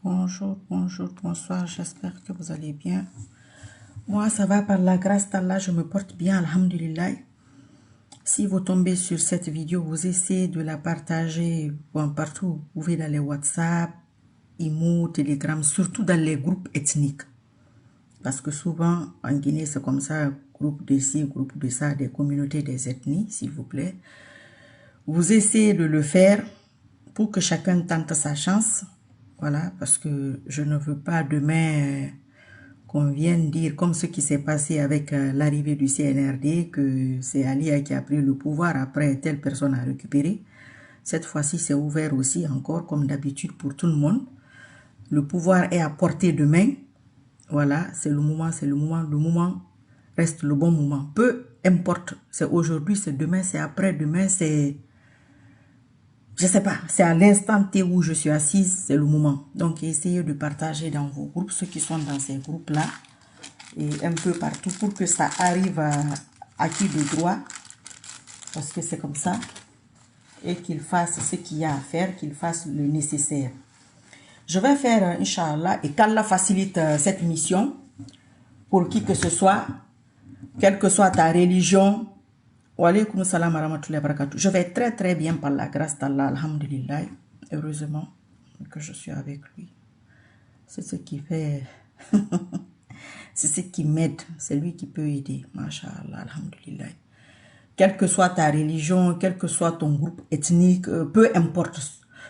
Bonjour, bonjour, bonsoir, j'espère que vous allez bien. Moi, ça va par la grâce d'Allah, je me porte bien, alhamdulillah. Si vous tombez sur cette vidéo, vous essayez de la partager partout. Vous pouvez dans les WhatsApp, Imo, Telegram, surtout dans les groupes ethniques. Parce que souvent, en Guinée, c'est comme ça, groupe de ci, groupe de ça, des communautés, des ethnies, s'il vous plaît. Vous essayez de le faire pour que chacun tente sa chance. Voilà, parce que je ne veux pas demain qu'on vienne dire, comme ce qui s'est passé avec l'arrivée du CNRD, que c'est Alia qui a pris le pouvoir après telle personne a récupéré. Cette fois-ci, c'est ouvert aussi encore, comme d'habitude, pour tout le monde. Le pouvoir est à portée de main. Voilà, c'est le moment, le moment reste le bon moment. Peu importe, c'est aujourd'hui, c'est demain, c'est après-demain, c'est... Je sais pas, c'est à l'instant T où je suis assise, c'est le moment. Donc, essayez de partager dans vos groupes, ceux qui sont dans ces groupes-là, et un peu partout pour que ça arrive à qui de droit, parce que c'est comme ça, et qu'il fasse ce qu'il y a à faire, qu'il fasse le nécessaire. Je vais faire, Inch'Allah, et qu'Allah facilite cette mission, pour qui que ce soit, quelle que soit ta religion. Wa alaykoum salam wa rahmatullahi wa barakatuh. Je vais très bien par la grâce d'Allah, alhamdulillah. Heureusement que je suis avec lui. C'est ce qui fait... c'est ce qui m'aide. C'est lui qui peut aider. Masha'Allah, alhamdulillah. Quelle que soit ta religion, quel que soit ton groupe ethnique, peu importe.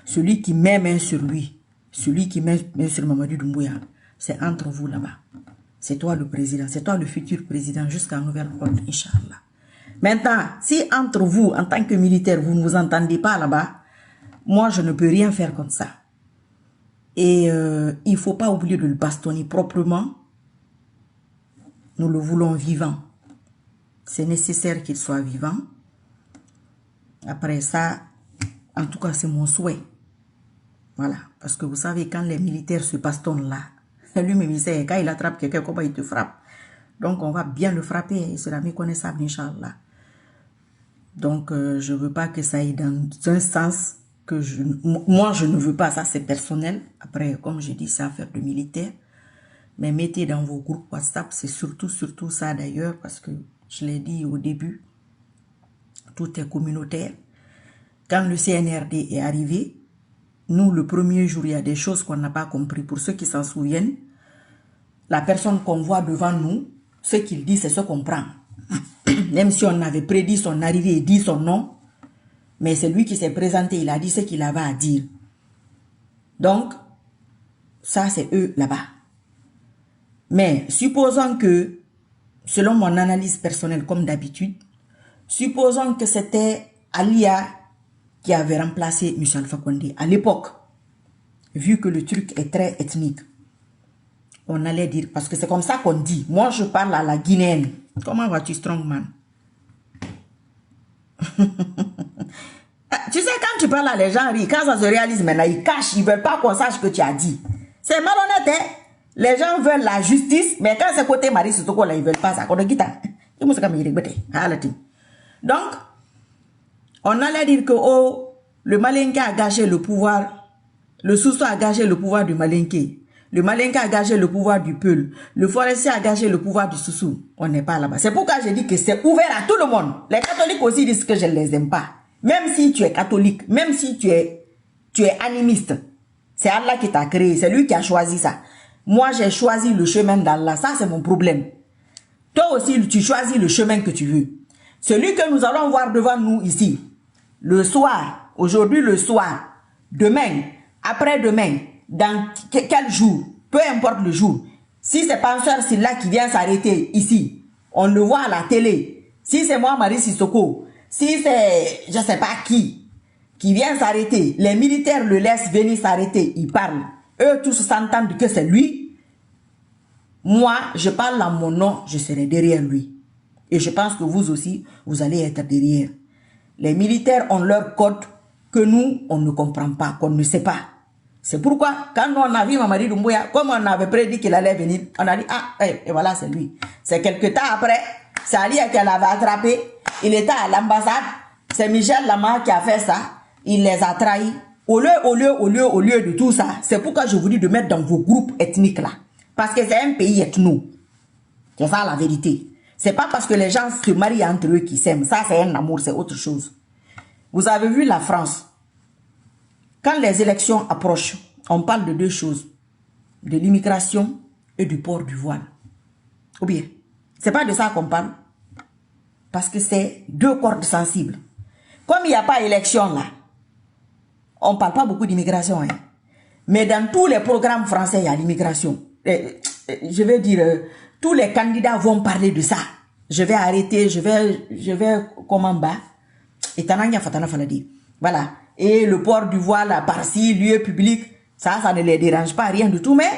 Celui qui met main sur lui, celui qui met main sur Mamadou Doumbouya, c'est entre vous là-bas. C'est toi le président, c'est toi le futur président jusqu'à nouvelle ordre, Inch'Allah. Maintenant, si entre vous, en tant que militaire, vous ne vous entendez pas là-bas, moi, je ne peux rien faire comme ça. Et il ne faut pas oublier de le bastonner proprement. Nous le voulons vivant. C'est nécessaire qu'il soit vivant. Après ça, en tout cas, c'est mon souhait. Voilà. Parce que vous savez, quand les militaires se bastonnent là, lui-même, il sait, quand il attrape quelqu'un, comment il te frappe. Donc, on va bien le frapper. Et c'est la méconnaissable, Inch'Allah. Donc, je ne veux pas que ça aille dans un sens que moi, je ne veux pas. Ça, c'est personnel. Après, comme je dis, c'est affaire de militaire. Mais mettez dans vos groupes WhatsApp, c'est surtout ça d'ailleurs, parce que je l'ai dit au début, tout est communautaire. Quand le CNRD est arrivé, nous, le premier jour, il y a des choses qu'on n'a pas compris. Pour ceux qui s'en souviennent, la personne qu'on voit devant nous, ce qu'il dit, c'est ce qu'on prend. Même si on avait prédit son arrivée et dit son nom, mais c'est lui qui s'est présenté, il a dit ce qu'il avait à dire. Donc, ça c'est eux là-bas. Mais supposons que, selon mon analyse personnelle comme d'habitude, supposons que c'était Alia qui avait remplacé M. Alpha Condé à l'époque, vu que le truc est très ethnique. On allait dire, parce que c'est comme ça qu'on dit. Moi, je parle à la guinéenne. Comment vas-tu, Strongman? Tu sais, quand tu parles à les gens, quand ça se réalise maintenant, ils cachent, ils ne veulent pas qu'on sache ce que tu as dit. C'est malhonnête, hein? Les gens veulent la justice, mais quand c'est côté Marie Sissoko, là, ils ne veulent pas ça. Donc, on allait dire que, oh, le Malinké a gâché le pouvoir, le Sousso a gâché le pouvoir du Malinké. Le Malinké a gagé le pouvoir du Peul. Le forestier a gagé le pouvoir du Soussou. On n'est pas là-bas. C'est pourquoi je dis que c'est ouvert à tout le monde. Les catholiques aussi disent que je ne les aime pas. Même si tu es catholique, même si tu es animiste, c'est Allah qui t'a créé. C'est lui qui a choisi ça. Moi, j'ai choisi le chemin d'Allah. Ça, c'est mon problème. Toi aussi, tu choisis le chemin que tu veux. Celui que nous allons voir devant nous ici, le soir, aujourd'hui le soir, demain, après-demain, dans quel jour, peu importe le jour, si c'est Penseur Sylla qui vient s'arrêter ici, on le voit à la télé, si c'est moi Marie Sissoko, si c'est je sais pas qui vient s'arrêter, les militaires le laissent venir s'arrêter, ils parlent, eux tous s'entendent que c'est lui, moi je parle en mon nom, je serai derrière lui, et je pense que vous aussi, vous allez être derrière. Les militaires ont leur code que nous, on ne comprend pas, qu'on ne sait pas. C'est pourquoi, quand on a vu Mamadou Doumbouya, comme on avait prédit qu'il allait venir, on a dit, ah, et voilà, c'est lui. C'est quelque temps après, c'est Ali qui l'avait attrapé, il était à l'ambassade, c'est Michel Lama qui a fait ça, il les a trahis, Au lieu de tout ça, c'est pourquoi je vous dis de mettre dans vos groupes ethniques là. Parce que c'est un pays ethno. C'est ça la vérité. C'est pas parce que les gens se marient entre eux qui s'aiment. Ça, c'est un amour, c'est autre chose. Vous avez vu la France. Quand les élections approchent, on parle de deux choses. De l'immigration et du port du voile. Ou bien, c'est pas de ça qu'on parle. Parce que c'est deux cordes sensibles. Comme il n'y a pas d'élection là, on ne parle pas beaucoup d'immigration. Hein. Mais dans tous les programmes français, il y a l'immigration. Je vais dire, tous les candidats vont parler de ça. Je vais arrêter, je vais comment bas. Et Tananga Fatana Faladi. Voilà. Et le port du voile par-ci, lieu public, ça ne les dérange pas, rien du tout. Mais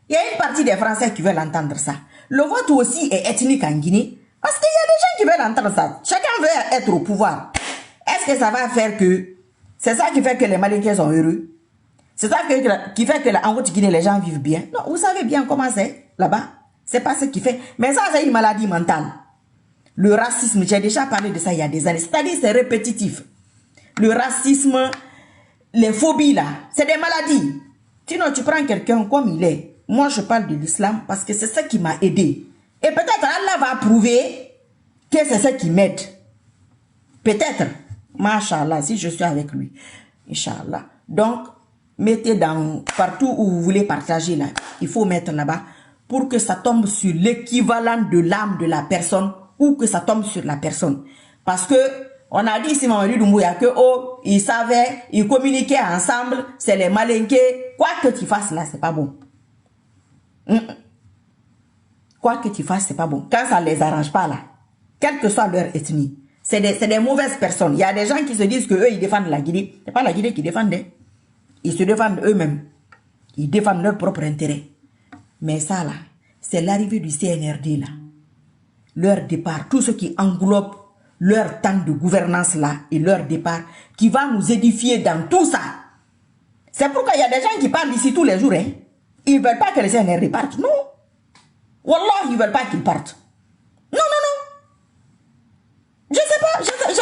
il y a une partie des Français qui veulent entendre ça. Le vote aussi est ethnique en Guinée. Parce qu'il y a des gens qui veulent entendre ça. Chacun veut être au pouvoir. Est-ce que ça va faire que... C'est ça qui fait que les Maliens sont heureux? C'est ça qui fait que en Haute-Guinée, les gens vivent bien? Non, vous savez bien comment c'est là-bas. C'est pas ce qui fait. Mais ça, c'est une maladie mentale. Le racisme, j'ai déjà parlé de ça il y a des années. C'est-à-dire, c'est répétitif. Le racisme, les phobies là, c'est des maladies. Sinon, tu prends quelqu'un comme il est. Moi, je parle de l'islam parce que c'est ça qui m'a aidé. Et peut-être Allah va prouver que c'est ça qui m'aide. Peut-être. Masha'Allah, si je suis avec lui. Inch'Allah. Donc, mettez partout où vous voulez partager là. Il faut mettre là-bas pour que ça tombe sur l'équivalent de l'âme de la personne ou que ça tombe sur la personne. Parce que, on a dit ici, Mamadou Doumbouya, que, oh, ils savaient, ils communiquaient ensemble, c'est les malinqués. Quoi que tu fasses là, c'est pas bon. Quoi que tu fasses, c'est pas bon. Quand ça les arrange pas là, quelle que soit leur ethnie, c'est des mauvaises personnes. Il y a des gens qui se disent que eux ils défendent la Guinée. C'est pas la Guinée qui défendent. Ils se défendent eux-mêmes. Ils défendent leur propre intérêt. Mais ça là, c'est l'arrivée du CNRD là. Leur départ, tout ce qui englobe leur temps de gouvernance là et leur départ, qui va nous édifier dans tout ça. C'est pourquoi il y a des gens qui parlent ici tous les jours. Hein. Ils ne veulent pas que le CNRD parte. Non. Wallah, ils ne veulent pas qu'ils partent. Non. Je sais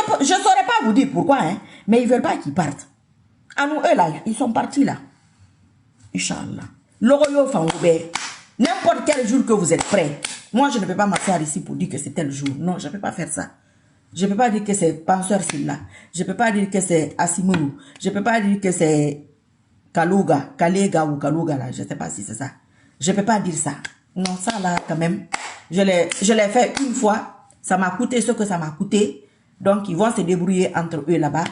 pas, je saurais pas vous dire pourquoi, hein, mais ils veulent pas qu'ils partent. À nous, eux là, ils sont partis là. Inch'Allah. N'importe quel jour que vous êtes prêts. Moi, je ne peux pas m'asseoir ici pour dire que c'est tel jour. Non, je ne peux pas faire ça. Je ne peux pas dire que c'est Penseur Silla. Je ne peux pas dire que c'est Asimulu. Je ne peux pas dire que c'est Kalega ou Kaluga là. Je ne sais pas si c'est ça. Je ne peux pas dire ça. Non, ça là, quand même. Je l'ai fait une fois. Ça m'a coûté ce que ça m'a coûté. Donc, ils vont se débrouiller entre eux là-bas.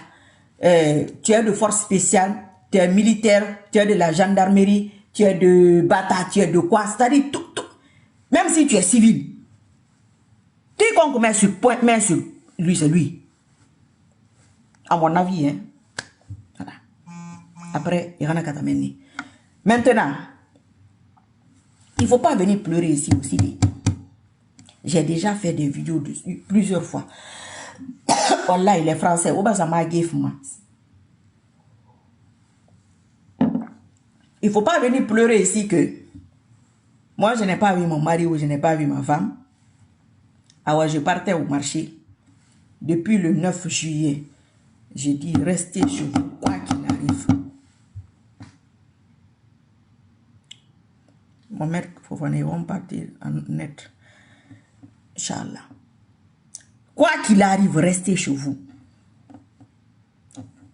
Tu es de force spéciale, tu es militaire, tu es de la gendarmerie, tu es de bata, tu es de quoi. C'est-à-dire tout. Même si tu es civil. Quiconque met sur lui, c'est lui. À mon avis, hein. Voilà. Après, il y en a qu'à t'amener. Maintenant, il ne faut pas venir pleurer ici aussi. J'ai déjà fait des vidéos dessus plusieurs fois. Wallah, il est français. Il ne faut pas venir pleurer ici que moi, je n'ai pas vu mon mari ou je n'ai pas vu ma femme. Alors, je partais au marché. Depuis le 9 juillet, j'ai dit, restez chez vous, quoi qu'il arrive. Mon maître, il faut venir, on partir en net. Inch'Allah. Quoi qu'il arrive, restez chez vous.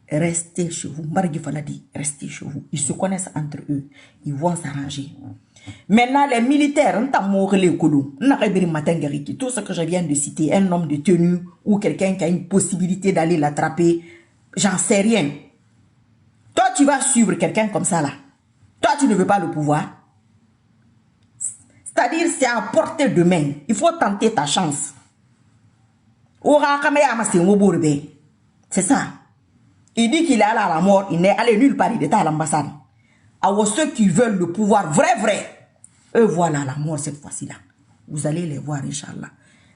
Restez chez vous. Margui Faladi, restez chez vous. Ils se connaissent entre eux. Ils vont s'arranger. Maintenant, les militaires, tout ce que je viens de citer, un homme de tenue ou quelqu'un qui a une possibilité d'aller l'attraper, j'en sais rien. Toi, tu vas suivre quelqu'un comme ça là. Toi, tu ne veux pas le pouvoir. C'est-à-dire, c'est à portée de main. Il faut tenter ta chance. C'est ça. Il dit qu'il est allé à la mort, il n'est allé nulle part, il était à l'ambassade. Alors ceux qui veulent le pouvoir, vrai, eux voilà la mort cette fois-ci-là. Vous allez les voir, Inch'Allah.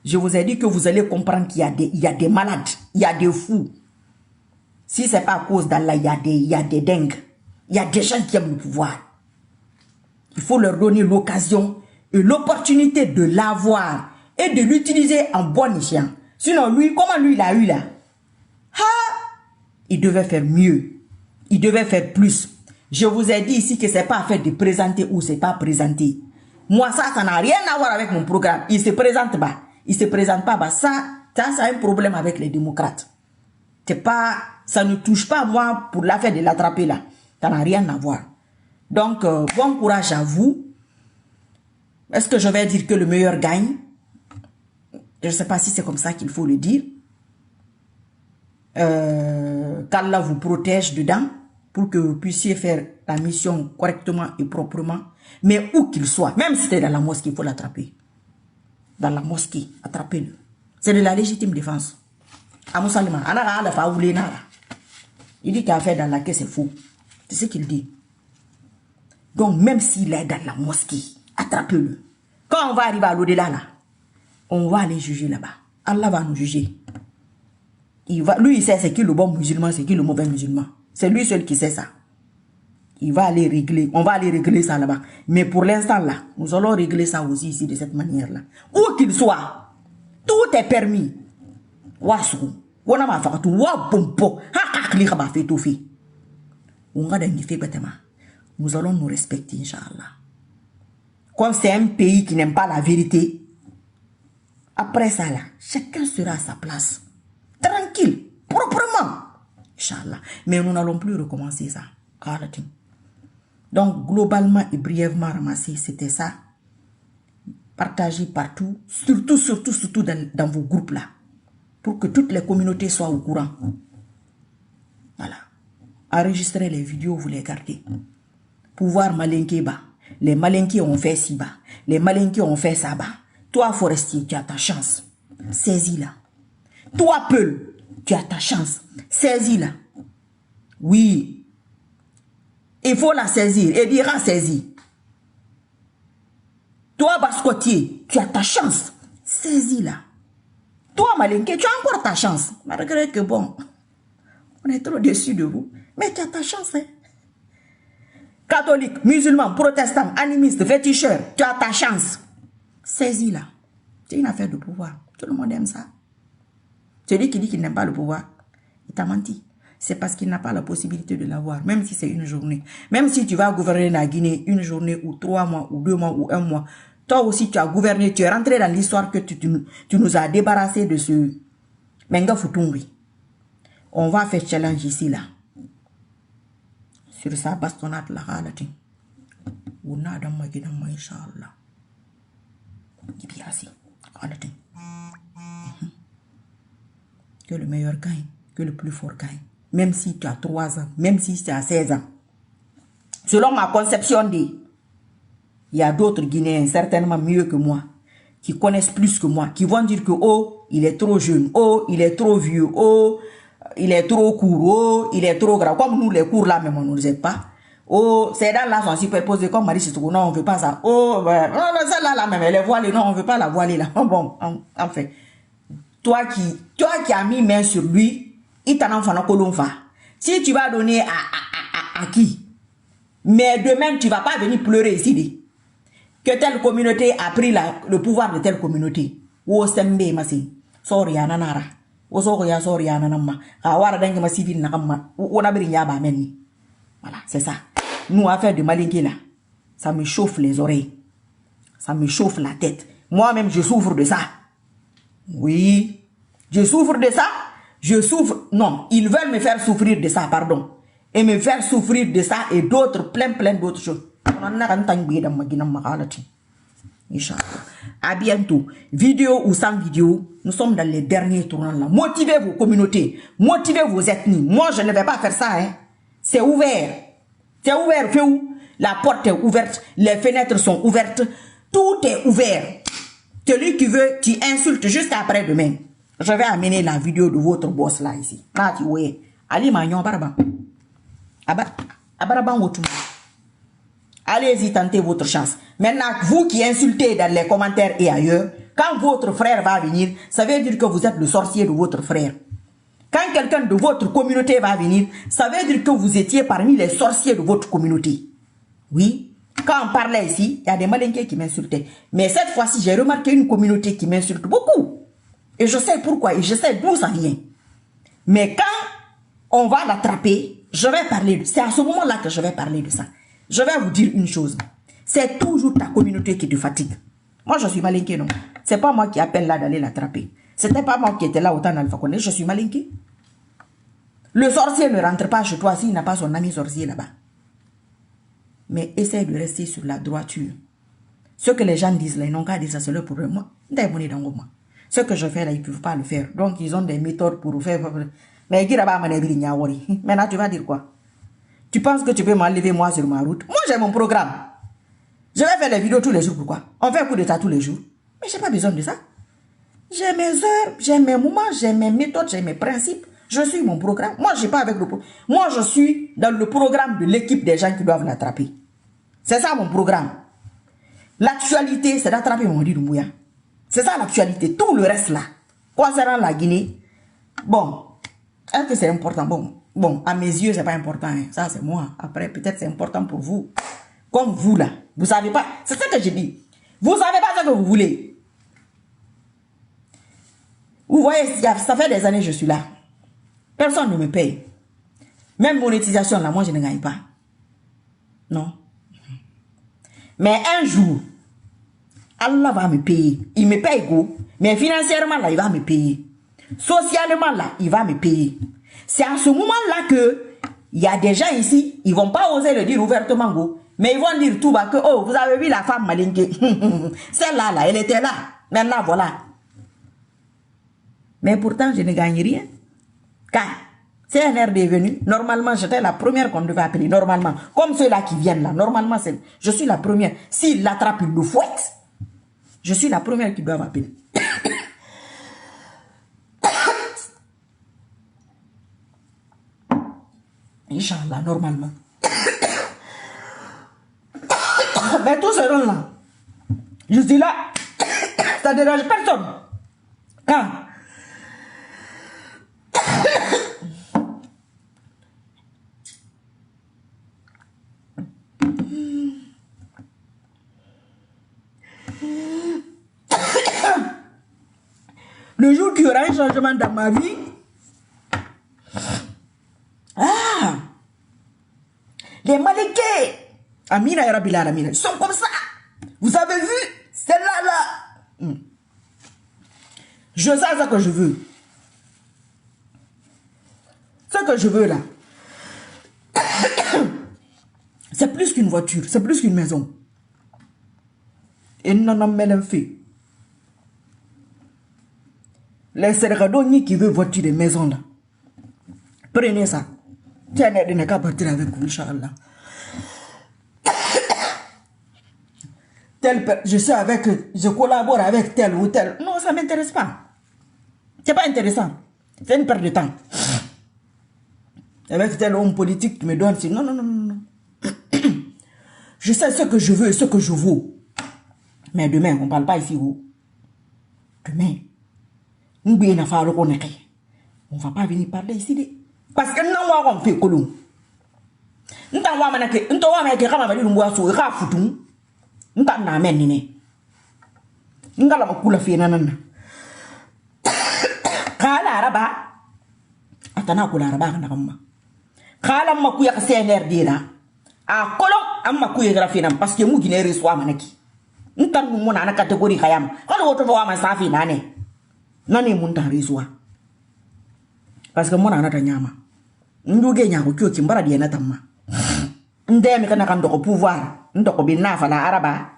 Je vous ai dit que vous allez comprendre qu'il y a des malades, il y a des fous. Si ce n'est pas à cause d'Allah, il y a des dingues. Il y a des gens qui aiment le pouvoir. Il faut leur donner l'occasion et l'opportunité de l'avoir et de l'utiliser en bon escient. Sinon, lui, comment lui, il a eu là? Il devait faire mieux. Il devait faire plus. Je vous ai dit ici que c'est pas fait de présenter ou c'est pas présenter. Moi, ça n'a rien à voir avec mon programme. Il se présente pas. Il se présente pas. Bah, ça a un problème avec les démocrates. C'est pas, ça ne touche pas moi pour l'affaire de l'attraper là. Ça n'a rien à voir. Donc, bon courage à vous. Est-ce que je vais dire que le meilleur gagne? Je ne sais pas si c'est comme ça qu'il faut le dire. Qu'Allah vous protège dedans pour que vous puissiez faire la mission correctement et proprement. Mais où qu'il soit, même si c'est dans la mosquée, il faut l'attraper. Dans la mosquée, attrapez-le. C'est de la légitime défense. Il dit qu'il a fait dans la caisse, c'est faux. C'est ce qu'il dit. Donc, même s'il est dans la mosquée, attrapez-le. Quand on va arriver à l'au-delà, là, on va aller juger là-bas. Allah va nous juger. Lui, il sait c'est qui le bon musulman, c'est qui le mauvais musulman. C'est lui seul qui sait ça. Il va aller régler. On va aller régler ça là-bas. Mais pour l'instant, là, nous allons régler ça aussi ici de cette manière-là. Où qu'il soit, tout est permis. Nous allons nous respecter, Inch'Allah. Comme c'est un pays qui n'aime pas la vérité, après ça, là, chacun sera à sa place. Tranquille, proprement. Inch'Allah. Mais nous n'allons plus recommencer ça. Donc, globalement et brièvement ramassé, c'était ça. Partagez partout, surtout dans vos groupes là. Pour que toutes les communautés soient au courant. Voilà. Enregistrez les vidéos, vous les gardez. Pouvoir malinquer bas. Les malinqués ont fait ci bas. Les malinqués ont fait ça bas. Toi, forestier, tu as ta chance. Saisis-la. Toi, Peul, tu as ta chance. Saisis-la. Oui. Il faut la saisir. Et dira saisir. Toi, Bascotier, tu as ta chance. Saisis-la. Toi, Malinké, tu as encore ta chance. Malgré que bon, on est trop déçus de vous. Mais tu as ta chance, hein. Catholique, musulman, protestant, animiste, féticheur, tu as ta chance. Saisis-la. C'est une affaire de pouvoir. Tout le monde aime ça. Celui qui dit qu'il n'aime pas le pouvoir, il t'a menti. C'est parce qu'il n'a pas la possibilité de l'avoir, même si c'est une journée. Même si tu vas gouverner la Guinée une journée ou 3 mois ou 2 mois ou 1 mois, toi aussi tu as gouverné, tu es rentré dans l'histoire que tu nous as débarrassé de ce Menga Futumbi. On va faire challenge ici là. Sur sa bastonnade là, on a dans ma guidon, Inch'Allah. Que le meilleur gagne, que le plus fort gagne. Même si tu as 3 ans, même si tu as 16 ans. Selon ma conception il y a d'autres Guinéens, certainement mieux que moi, qui connaissent plus que moi, qui vont dire que, oh, il est trop jeune, oh, il est trop vieux, oh, il est trop court, oh, il est trop grave. Comme nous, les cours là, même on ne nous aide pas. Oh, ces dents-là sont superposées, comme Marie Chitoukou, non, on ne veut pas ça. Oh, ben, celle-là, même, elle est voilée, non, on ne veut pas la voiler, là. Bon, en fait, toi qui as mis main sur lui, il t'en a fait un si tu vas donner à qui? Mais demain, tu ne vas pas venir pleurer ici, que telle communauté a pris le pouvoir de telle communauté. Ou sembe masi. Sorry, ananara. Ou sorry, ananama. Awara dengue ma civil nakama. Ou na brin yaba meni. Voilà, c'est ça. Nous, affaire de malinqué là, ça me chauffe les oreilles. Ça me chauffe la tête. Moi-même, je souffre de ça. Oui. Je souffre de ça. Je souffre. Non, ils veulent me faire souffrir de ça, pardon. Et me faire souffrir de ça et d'autres, plein d'autres choses. À bientôt. Vidéo ou sans vidéo, nous sommes dans les derniers tournants là. Motivez vos communautés, motivez vos ethnies. Moi, je ne vais pas faire ça, hein. C'est ouvert. C'est ouvert, fait où? La porte est ouverte, les fenêtres sont ouvertes, tout est ouvert. Celui qui veut, tu insultes juste après demain. Je vais amener la vidéo de votre boss là ici. Là, tu vois. Ali Magnon Baraban. Abaraban Wotum. Allez-y, tentez votre chance. Maintenant, vous qui insultez dans les commentaires et ailleurs, quand votre frère va venir, ça veut dire que vous êtes le sorcier de votre frère. Quand quelqu'un de votre communauté va venir, ça veut dire que vous étiez parmi les sorciers de votre communauté. Oui. Quand on parlait ici, il y a des malinqués qui m'insultaient. Mais cette fois-ci, j'ai remarqué une communauté qui m'insulte beaucoup. Et je sais pourquoi, et je sais d'où ça vient. Mais quand on va l'attraper, Je vais parler, c'est à ce moment-là que je vais parler de ça. Je vais vous dire une chose. C'est toujours ta communauté qui te fatigue. Moi, je suis malinqué, non? C'est pas moi qui appelle là d'aller l'attraper. C'était pas moi qui étais là autant d'Alpha Condé. Je suis malinqué. Le sorcier ne rentre pas chez toi s'il n'a pas son ami sorcier là-bas. Mais essaye de rester sur la droiture. Ce que les gens disent là, ils n'ont qu'à dire ça, c'est le problème. Moi, ce que je fais là, ils ne peuvent pas le faire. Donc, ils ont des méthodes pour faire. Mais maintenant, tu vas dire quoi? Tu penses que tu peux m'enlever moi sur ma route? Moi, j'ai mon programme. Je vais faire des vidéos tous les jours. Pourquoi? On fait un coup d'état tous les jours. Mais je n'ai pas besoin de ça. J'ai mes heures, j'ai mes moments, j'ai mes méthodes, j'ai mes principes. Je suis mon programme. Moi, je ne suis pas avec le programme. Moi, je suis dans le programme de l'équipe des gens qui doivent l'attraper. C'est ça mon programme. L'actualité, c'est d'attraper Mamadi Doumbouya. C'est ça l'actualité. Tout le reste là, concernant la Guinée, bon, est-ce que c'est important? Bon, à mes yeux, c'est pas important. Hein. Ça, c'est moi. Après, peut-être c'est important pour vous. Comme vous là, vous savez pas. C'est ça que je dis. Vous savez pas ce que vous voulez. Vous voyez, ça fait des années que je suis là. Personne ne me paye. Même monétisation là, moi, je ne gagne pas. Non. Mais un jour, Allah va me payer. Il me paye go. Mais financièrement là, il va me payer. Socialement là, il va me payer. C'est à ce moment-là que il y a des gens ici, ils vont pas oser le dire ouvertement go. Mais ils vont dire tout bas que, oh, vous avez vu la femme malinquée. Celle-là, là, elle était là. Maintenant, voilà. Mais pourtant, je ne gagne rien. Car CNRD est venu. Normalement, j'étais la première qu'on devait appeler. Normalement. Comme ceux-là qui viennent là. Normalement, je suis la première. S'il l'attrape, il le fouette. Je suis la première qui doit appeler. Inch'Allah, normalement. Mais tous seront là. Je suis là. Ça ne dérange personne. Quand le jour qu'il y aura un changement dans ma vie, les Malinqués, Amina et Rabila, ils sont comme ça. Vous avez vu? C'est là. Je sais ce que je veux. Ce que je veux là, c'est plus qu'une voiture, c'est plus qu'une maison. Et non, mais fait. Les Sergadoni qui veulent voiture et maison là, prenez ça. Tiens, il n'est qu'à partir avec vous, Inch'Allah. Je suis avec, je collabore avec tel ou tel. Non, ça ne m'intéresse pas. C'est pas intéressant. C'est une perte de temps. Avec tel homme politique qui me donne, non, non, non, non. Je sais ce que je veux et ce que je vaux. Mais demain, on ne parle pas ici où. Demain, on ne va pas venir parler ici. Parce que nous, on fait colon. Nous avons fait que nous avons fait que nous avons fait que nous avons fait que nous avons fait que kala araba atana kula araba kana kamma kala makuya ka CNRD la a kolon amma kuya grafina parce que mu ginere so amanaki ntan mu na catégorie kayam kala woto wa ma safi nane nani mun ta rezuwa parce que mon na ta nyama nduge nya ko kyo kimbara di na tamma ndemi kana kan do pouvoir ndoko binna fala araba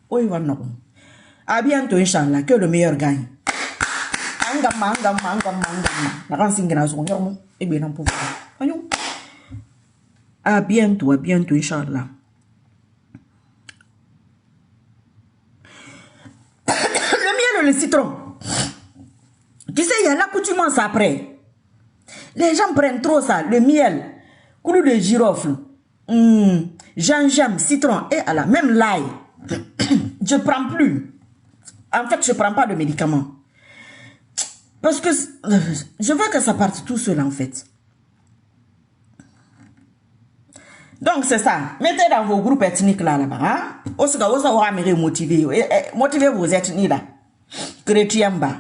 oy wanno à bientôt inchallah, que le meilleur gagne. À bientôt, Inch'Allah. Le miel et le citron. Tu sais, il y a l'accoutumance après. Les gens prennent trop ça. Le miel, clou de girofle, gingembre, citron et à la même l'ail. Je prends plus. En fait, je prends pas de médicaments. Parce que je veux que ça parte tout seul, en fait. Donc, c'est ça. Mettez dans vos groupes ethniques là-bas. Hein? Motivez vos ethnies là. Chrétiens bas.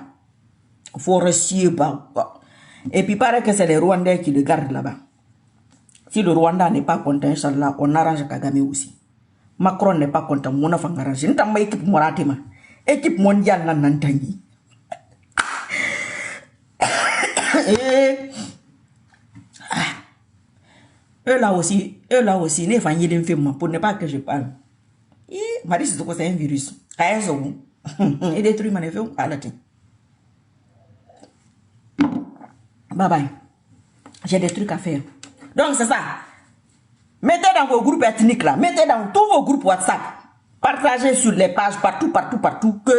Forestiers bas. Et puis, il paraît que c'est les Rwandais qui le gardent là-bas. Si le Rwanda n'est pas content, Inch'Allah, on arrange Kagame aussi. Macron n'est pas content, on a fait arranger. Nous avons équipe moratema. Équipe mondiale, nan nantani. Et eux là aussi, ne font rien de pour ne pas que je parle. Et Marie, c'est quoi, c'est un virus. Et détruit mon effet à la tête. Bye bye. J'ai des trucs à faire. Donc c'est ça. Mettez dans vos groupes ethniques là, mettez dans tous vos groupes WhatsApp, partagez sur les pages partout, que,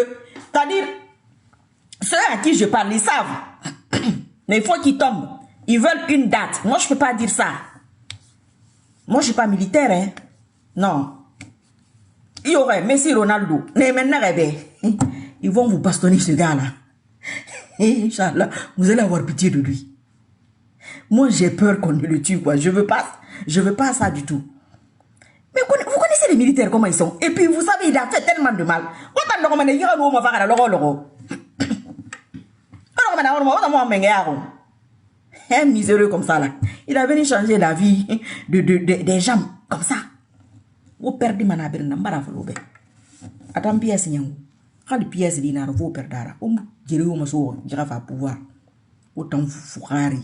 c'est-à-dire, ceux à qui je parle, ils savent. Mais il faut qu'ils tombent. Ils veulent une date. Moi, je ne peux pas dire ça. Moi, je ne suis pas militaire, hein. Non. Il y aurait Messi Ronaldo. Ils vont vous bastonner ce gars-là. Inch'Allah, vous allez avoir pitié de lui. Moi, j'ai peur qu'on ne le tue, quoi. Je veux pas ça du tout. Mais vous connaissez les militaires, comment ils sont. Et puis, vous savez, il a fait tellement de mal. Un miséreux comme ça, là. Il a venu changer la vie des gens, comme ça. Vous perdez ma nabère, n'ambara folobe. Attends, pièce, n'y a pas de pièce, dinar, vous perdez. J'ai eu mon sourd, j'ai pas pouvoir. Autant fourrari,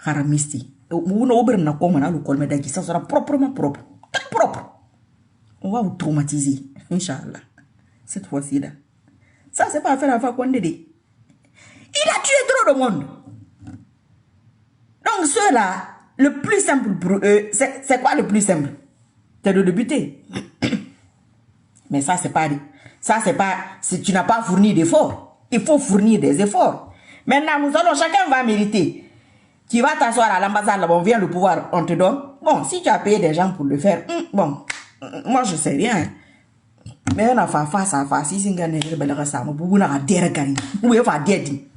haramisti. Vous n'ouvrez pas comme un alcool, mais ça sera proprement propre. Très propre. On va vous traumatiser, Inch'Allah. Cette fois-ci, là. Ça, c'est pas affaire à faire qu'on dit. Il a tué trop de monde. Donc, ceux-là, le plus simple pour eux, c'est quoi le plus simple? C'est de le buter. Mais ça, c'est pas... Si tu n'as pas fourni d'efforts, il faut fournir des efforts. Maintenant, nous allons, chacun va mériter. Tu vas t'asseoir à l'ambassade, là, on vient le pouvoir, on te donne. Bon, si tu as payé des gens pour le faire, bon, moi, je sais rien. Mais on a fait face à face, si c'est un gars ça, on a des regards. Où est-ce qu'il y a des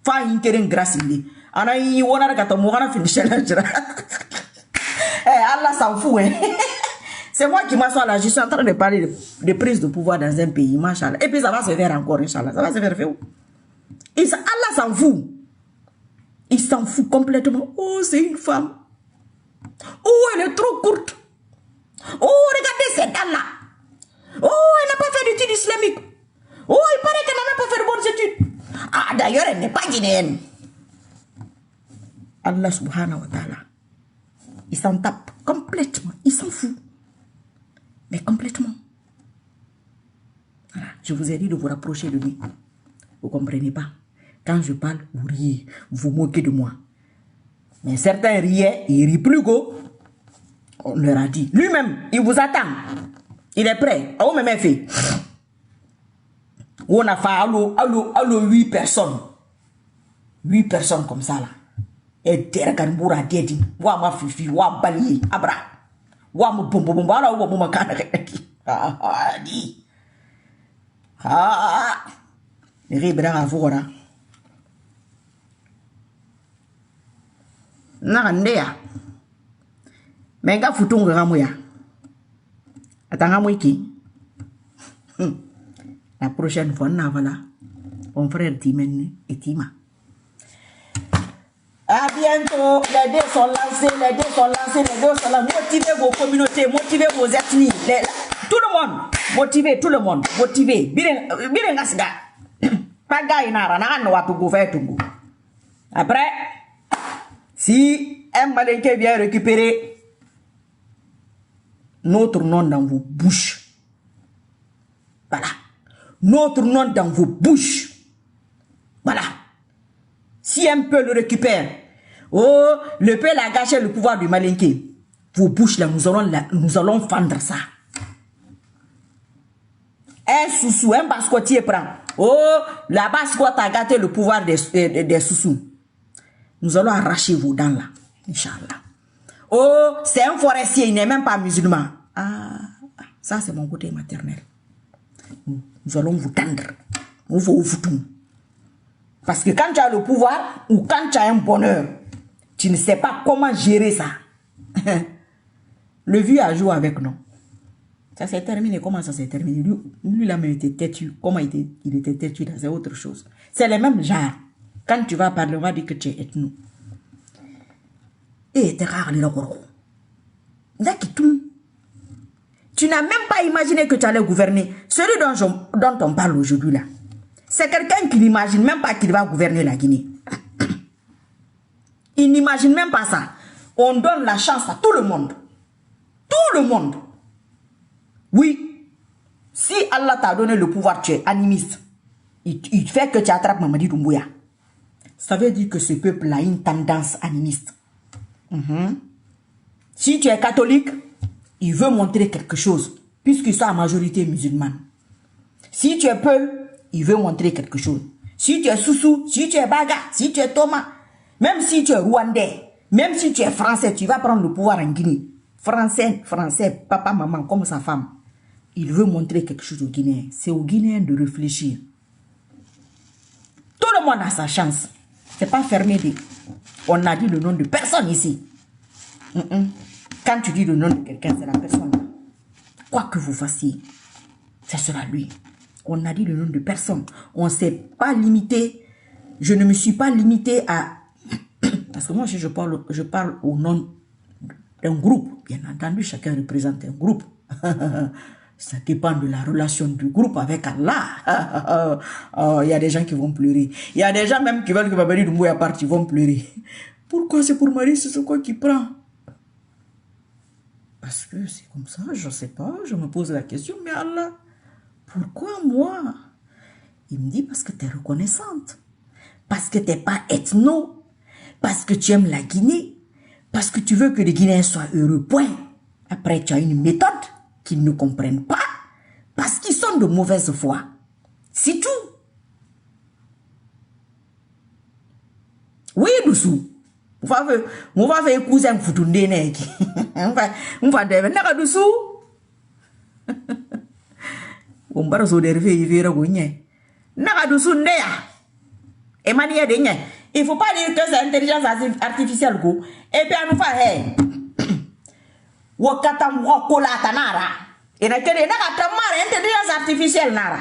fa une grâce il ana yi wona ka to mo kana finish là. Allah s'en fout hein. C'est moi qui m'assois là, je suis en train de parler de prise de pouvoir dans un pays, machallah. Et puis ça va se faire encore, inchallah. Ça va se faire où? Allah s'en fout. Il s'en fout complètement. Oh, c'est une femme. Oh, elle est trop courte. Oh, regardez cette dame-là. Oh, elle n'a pas fait d'études islamiques. Oh, il paraît qu'elle n'a même pas fait de bonnes études. Ah, d'ailleurs, elle n'est pas guinéenne. Allah subhanahu wa ta'ala. Il s'en tape complètement. Il s'en fout. Mais complètement. Voilà. Je vous ai dit de vous rapprocher de lui. Vous ne comprenez pas. Quand je parle, vous riez. Vous vous moquez de moi. Mais certains riaient. Ils rient plus go. On leur a dit. Lui-même, il vous attend. Il est prêt. On me met fait. On a fait allo 8 personnes. 8 personnes comme ça là. Et derrière Boura Dedi. Wa ma fifi, wa bali, abra. Wa mo bombo bombo ala wa mo kana reki. Ah di. Ah. Ribra avora. Na ndea. Menga futunga gamuya. Atanga mwiki. La prochaine fois, voilà, mon frère Timen et Tima. À bientôt. Les dés sont lancés, Motivez vos communautés, motivez vos ethnies. Tout le monde. Motivez tout le monde. Motivez. Birengasga. Paga inara, n'a pas de gouvernement. Après, si un Malinké vient récupérer notre nom dans vos bouches, voilà. Notre nom dans vos bouches. Voilà. Si un peu le récupère, oh, le peuple a gâché le pouvoir du Malinké. Vos bouches là, nous allons fendre ça. Un soussou, un bascotier prend. Oh, la bascotte a gâté le pouvoir des soussous. Nous allons arracher vos dents là. Inch'Allah. Oh, c'est un forestier, il n'est même pas musulman. Ah, ça c'est mon côté maternel. Nous allons vous tendre. Vous foutons. Parce que quand tu as le pouvoir ou quand tu as un bonheur, tu ne sais pas comment gérer ça. Le vieux a joué avec nous. Ça s'est terminé. Comment ça s'est terminé? Lui, il a même été têtu. Comment il était têtu, c'est autre chose. C'est le même genre. Quand tu vas parler, on va dire que tu es ethno. Et t'es rare, les locaux. Tu n'as même pas imaginé que tu allais gouverner. Celui dont on parle aujourd'hui là, c'est quelqu'un qui n'imagine même pas qu'il va gouverner la Guinée. Il n'imagine même pas ça. On donne la chance à tout le monde. Tout le monde. Oui. Si Allah t'a donné le pouvoir, tu es animiste. Il fait que tu attrapes Mamadi Doumbouya. Ça veut dire que ce peuple a une tendance animiste. Si tu es catholique, il veut montrer quelque chose, puisqu'ils sont en majorité musulmane. Si tu es Peul, il veut montrer quelque chose. Si tu es Soussou, si tu es Baga, si tu es Thomas, même si tu es Rwandais, même si tu es Français, tu vas prendre le pouvoir en Guinée. Français, papa, maman, comme sa femme. Il veut montrer quelque chose aux Guinéens. C'est aux Guinéens de réfléchir. Tout le monde a sa chance. C'est pas fermé. On a dit le nom de personne ici. Quand tu dis le nom de quelqu'un, c'est la personne. Quoi que vous fassiez, ce sera lui. On a dit le nom de personne. On ne s'est pas limité. Je ne me suis pas limité à... Parce que moi, je parle au nom d'un groupe. Bien entendu, chacun représente un groupe. Ça dépend de la relation du groupe avec Allah. Il y a des gens qui vont pleurer. Il y a des gens même qui veulent que Babadi Doumbouya parte, ils vont pleurer. Pourquoi c'est pour Marie, c'est quoi qui prend? Parce que c'est comme ça, je ne sais pas. Je me pose la question, mais Allah, pourquoi moi? Il me dit parce que tu es reconnaissante. Parce que tu n'es pas ethno. Parce que tu aimes la Guinée. Parce que tu veux que les Guinéens soient heureux, point. Après, tu as une méthode qu'ils ne comprennent pas. Parce qu'ils sont de mauvaise foi. C'est tout. Oui, Doussou. On va faire cousin Foutounde Neki. On va devenir Doussou. On va se dérouler, il verra gagner. N'a Doussou Néa. Emmanuel Denya. Il ne faut pas dire que c'est l'intelligence artificielle. Et puis, on va faire. Wakatam wakolata nara. Et na kede na katamara intelligence artificielle nara.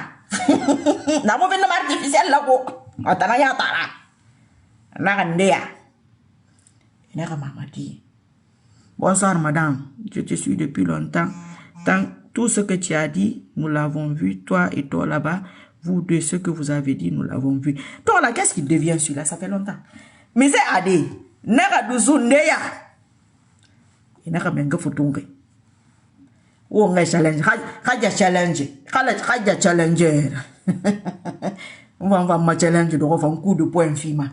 Na mo vena artificielle la ko. Atana ya tara. Na kandea. Na ka mamadi. Bonsoir madame, je te suis depuis longtemps. Tout ce que tu as dit, nous l'avons vu, toi et toi là-bas, vous deux, ce que vous avez dit, nous l'avons vu. Toi là, qu'est-ce qui devient celui-là? Ça fait longtemps. Mais c'est Adé. Nera douzu ndeya. Il n'a pas photo. On a challenge. Challenger. On va me challenger de refaire un coup de poing fima.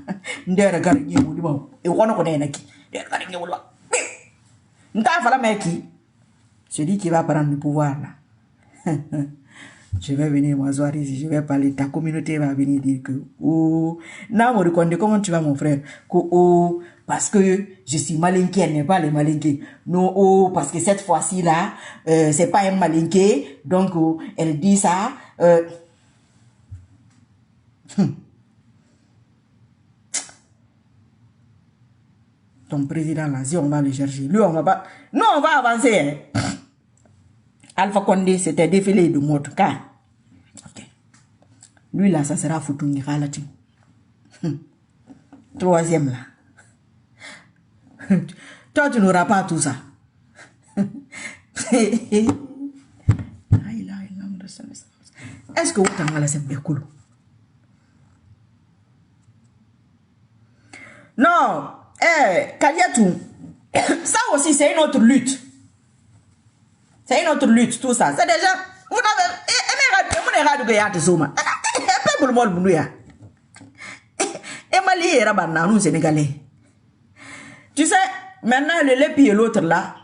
Ndera gagné ou bon. Et on a connaît naki. Ndera gagné ou pas. N'ta fala meki. Celui qui va prendre le pouvoir là. Je vais venir m'asseoir ici, je vais parler. Ta communauté va venir dire que oh, non, me reconnaît comment tu vas mon frère. Que oh, parce que je suis malinqué, elle n'est pas le malinqué. Non, oh, parce que cette fois-ci là, c'est pas un malinqué, donc oh, elle dit ça. Ton président là, si on va le chercher, lui on va pas. Non, on va avancer. Hein. Alpha Condé, c'était défilé de mode. Ok. Lui là, ça sera Foutouni Khalati. Troisième là. Toi, tu n'auras pas tout ça. Est-ce que vous t'en allez se cool? Non, Kaliatou, ça aussi c'est une autre lutte. C'est une autre lutte, tout ça. C'est déjà. Vous n'avez pas de Sénégalais. Tu sais, maintenant le lépi et l'autre là,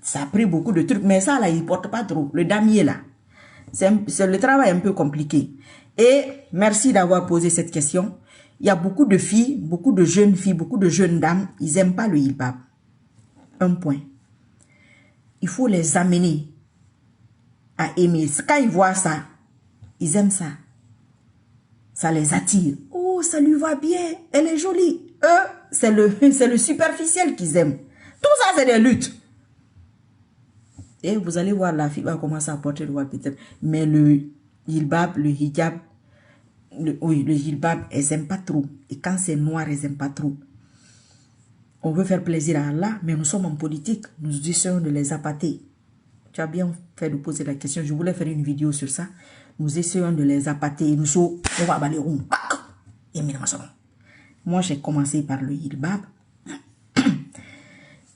ça a pris beaucoup de trucs, mais ça là, il ne porte pas trop. Le damier là, c'est le travail un peu compliqué. Et merci d'avoir posé cette question. Il y a beaucoup de filles, beaucoup de jeunes filles, beaucoup de jeunes dames, ils n'aiment pas le hip-hop. Un point. Il faut les amener à aimer. Quand ils voient ça, ils aiment ça. Ça les attire. Oh, ça lui va bien. Elle est jolie. Eux, c'est le superficiel qu'ils aiment. Tout ça, c'est des luttes. Et vous allez voir, la fille va commencer à porter le voile peut-être. Mais le hijab, le hijab, elles n'aiment pas trop. Et quand c'est noir, elles n'aiment pas trop. on veut faire plaisir à Allah, mais nous sommes en politique, nous essayons de les appâter. Tu as bien fait de poser la question, je voulais faire une vidéo sur ça. Nous essayons de les appâter, nous sommes, on va balayer rond. Moi, j'ai commencé par le hilbab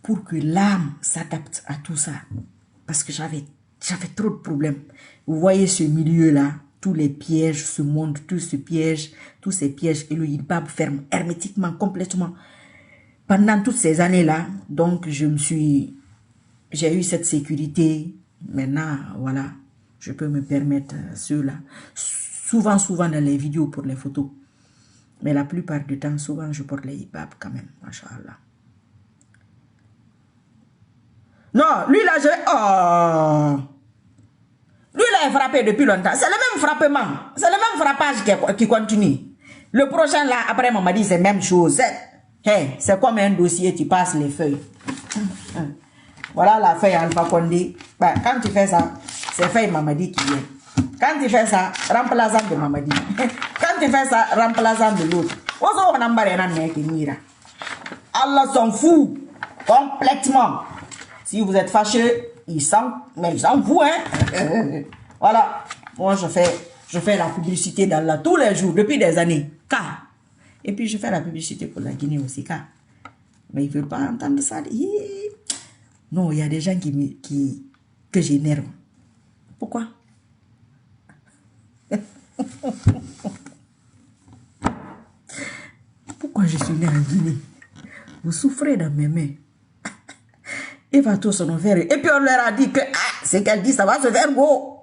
pour que l'âme s'adapte à tout ça. Parce que j'avais trop de problèmes. Vous voyez ce milieu-là, tous les pièges, ce monde, tous ces pièges, et le hilbab ferme hermétiquement, complètement. Pendant toutes ces années-là, donc j'ai eu cette sécurité. Maintenant, voilà, je peux me permettre ceux-là. Souvent dans les vidéos pour les photos. Mais la plupart du temps, souvent, je porte les hilbab quand même, machallah. Non, lui là, oh! Lui là est frappé depuis longtemps. C'est le même frappement. C'est le même frappage qui continue. Le prochain là, après, maman dit c'est la même chose. Hey, c'est comme un dossier, tu passes les feuilles. Voilà la feuille Alpha Condé. Bah, quand tu fais ça, c'est feuille Mamadi qui vient. Quand tu fais ça, remplaçant de Mamadi. Quand tu fais ça, remplaçant de l'autre. Allah s'en fout complètement. Si vous êtes fâché, ils s'en foutent, hein. Voilà. Moi, je fais la publicité d'Allah tous les jours, depuis des années. Car. Et puis, je fais la publicité pour la Guinée aussi, car. Mais ils ne veulent pas entendre ça. Non, il y a des gens que j'énerve. Pourquoi? Pourquoi je suis né en Guinée? Vous souffrez dans mes mains. Il va tout se faire. Et puis on leur a dit que ce qu'elle dit, ça va se faire beau.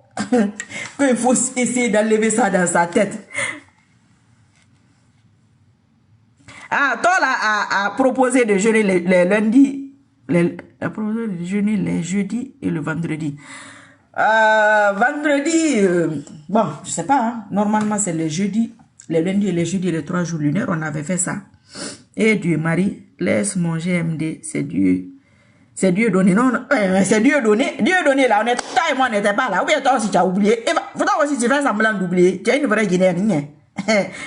Qu'il faut essayer d'enlever ça dans sa tête. Toi là a proposé de jeûner les lundis, a proposé de jeûner les jeudis et le vendredi. Vendredi, bon, je sais pas, hein, normalement c'est les jeudis, les lundis et les jeudis, les 3 jours lunaires, on avait fait ça. Et Dieu Marie, laisse manger MD, c'est Dieu. C'est Dieu donné, non, c'est Dieu donné. Dieu donné là, toi et moi n'était pas là. Ou bien toi aussi tu as oublié. Et toi aussi tu fais semblant d'oublier. Tu es une vraie Guinéenne.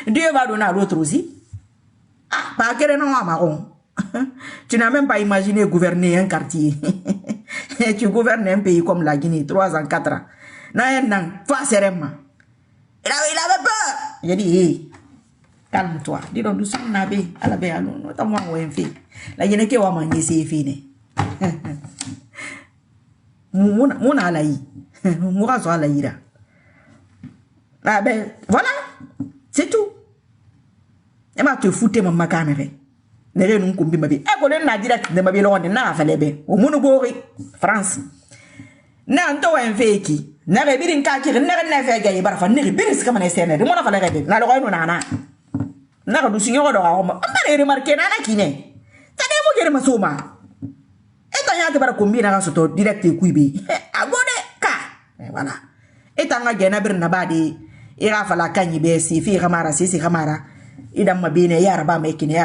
Dieu va donner à l'autre aussi. Pas que non marron. Tu n'as même pas imaginé gouverner un quartier. Tu gouvernes un pays comme la Guinée, 3 ans, 4 ans. Non, pas sereinement. Il avait peur. J'ai dit, hey, calme-toi. Dis donc, nous sommes nabés. À la baie, nous t'avons un fait. La Guinée qui va manger, c'est fini. Mon alaï. Mon raso alaïra. Ah ben, voilà. C'est tout. Et ma te foutre mon macanere. Nere nous kumbi mabi. E ko le na direct de mabi lo na afale be. O munu gori France. Na nto wa mfeki. Na be birin ka ki na fe ga yeba fa nere birin ska mana sene. De mona fa le rebe. Na lo no na. Na ko du sinyo do ha. Ma re remarquer na kine. Ta de mo gere masoma. Et t'as y'a pas combien na soto direct kuibi. Agode ka. Voilà. Et t'as nga gena bir na badi. Ira fa la kanyi be si fi kamara si kamara. Ida mabine yaraba mekine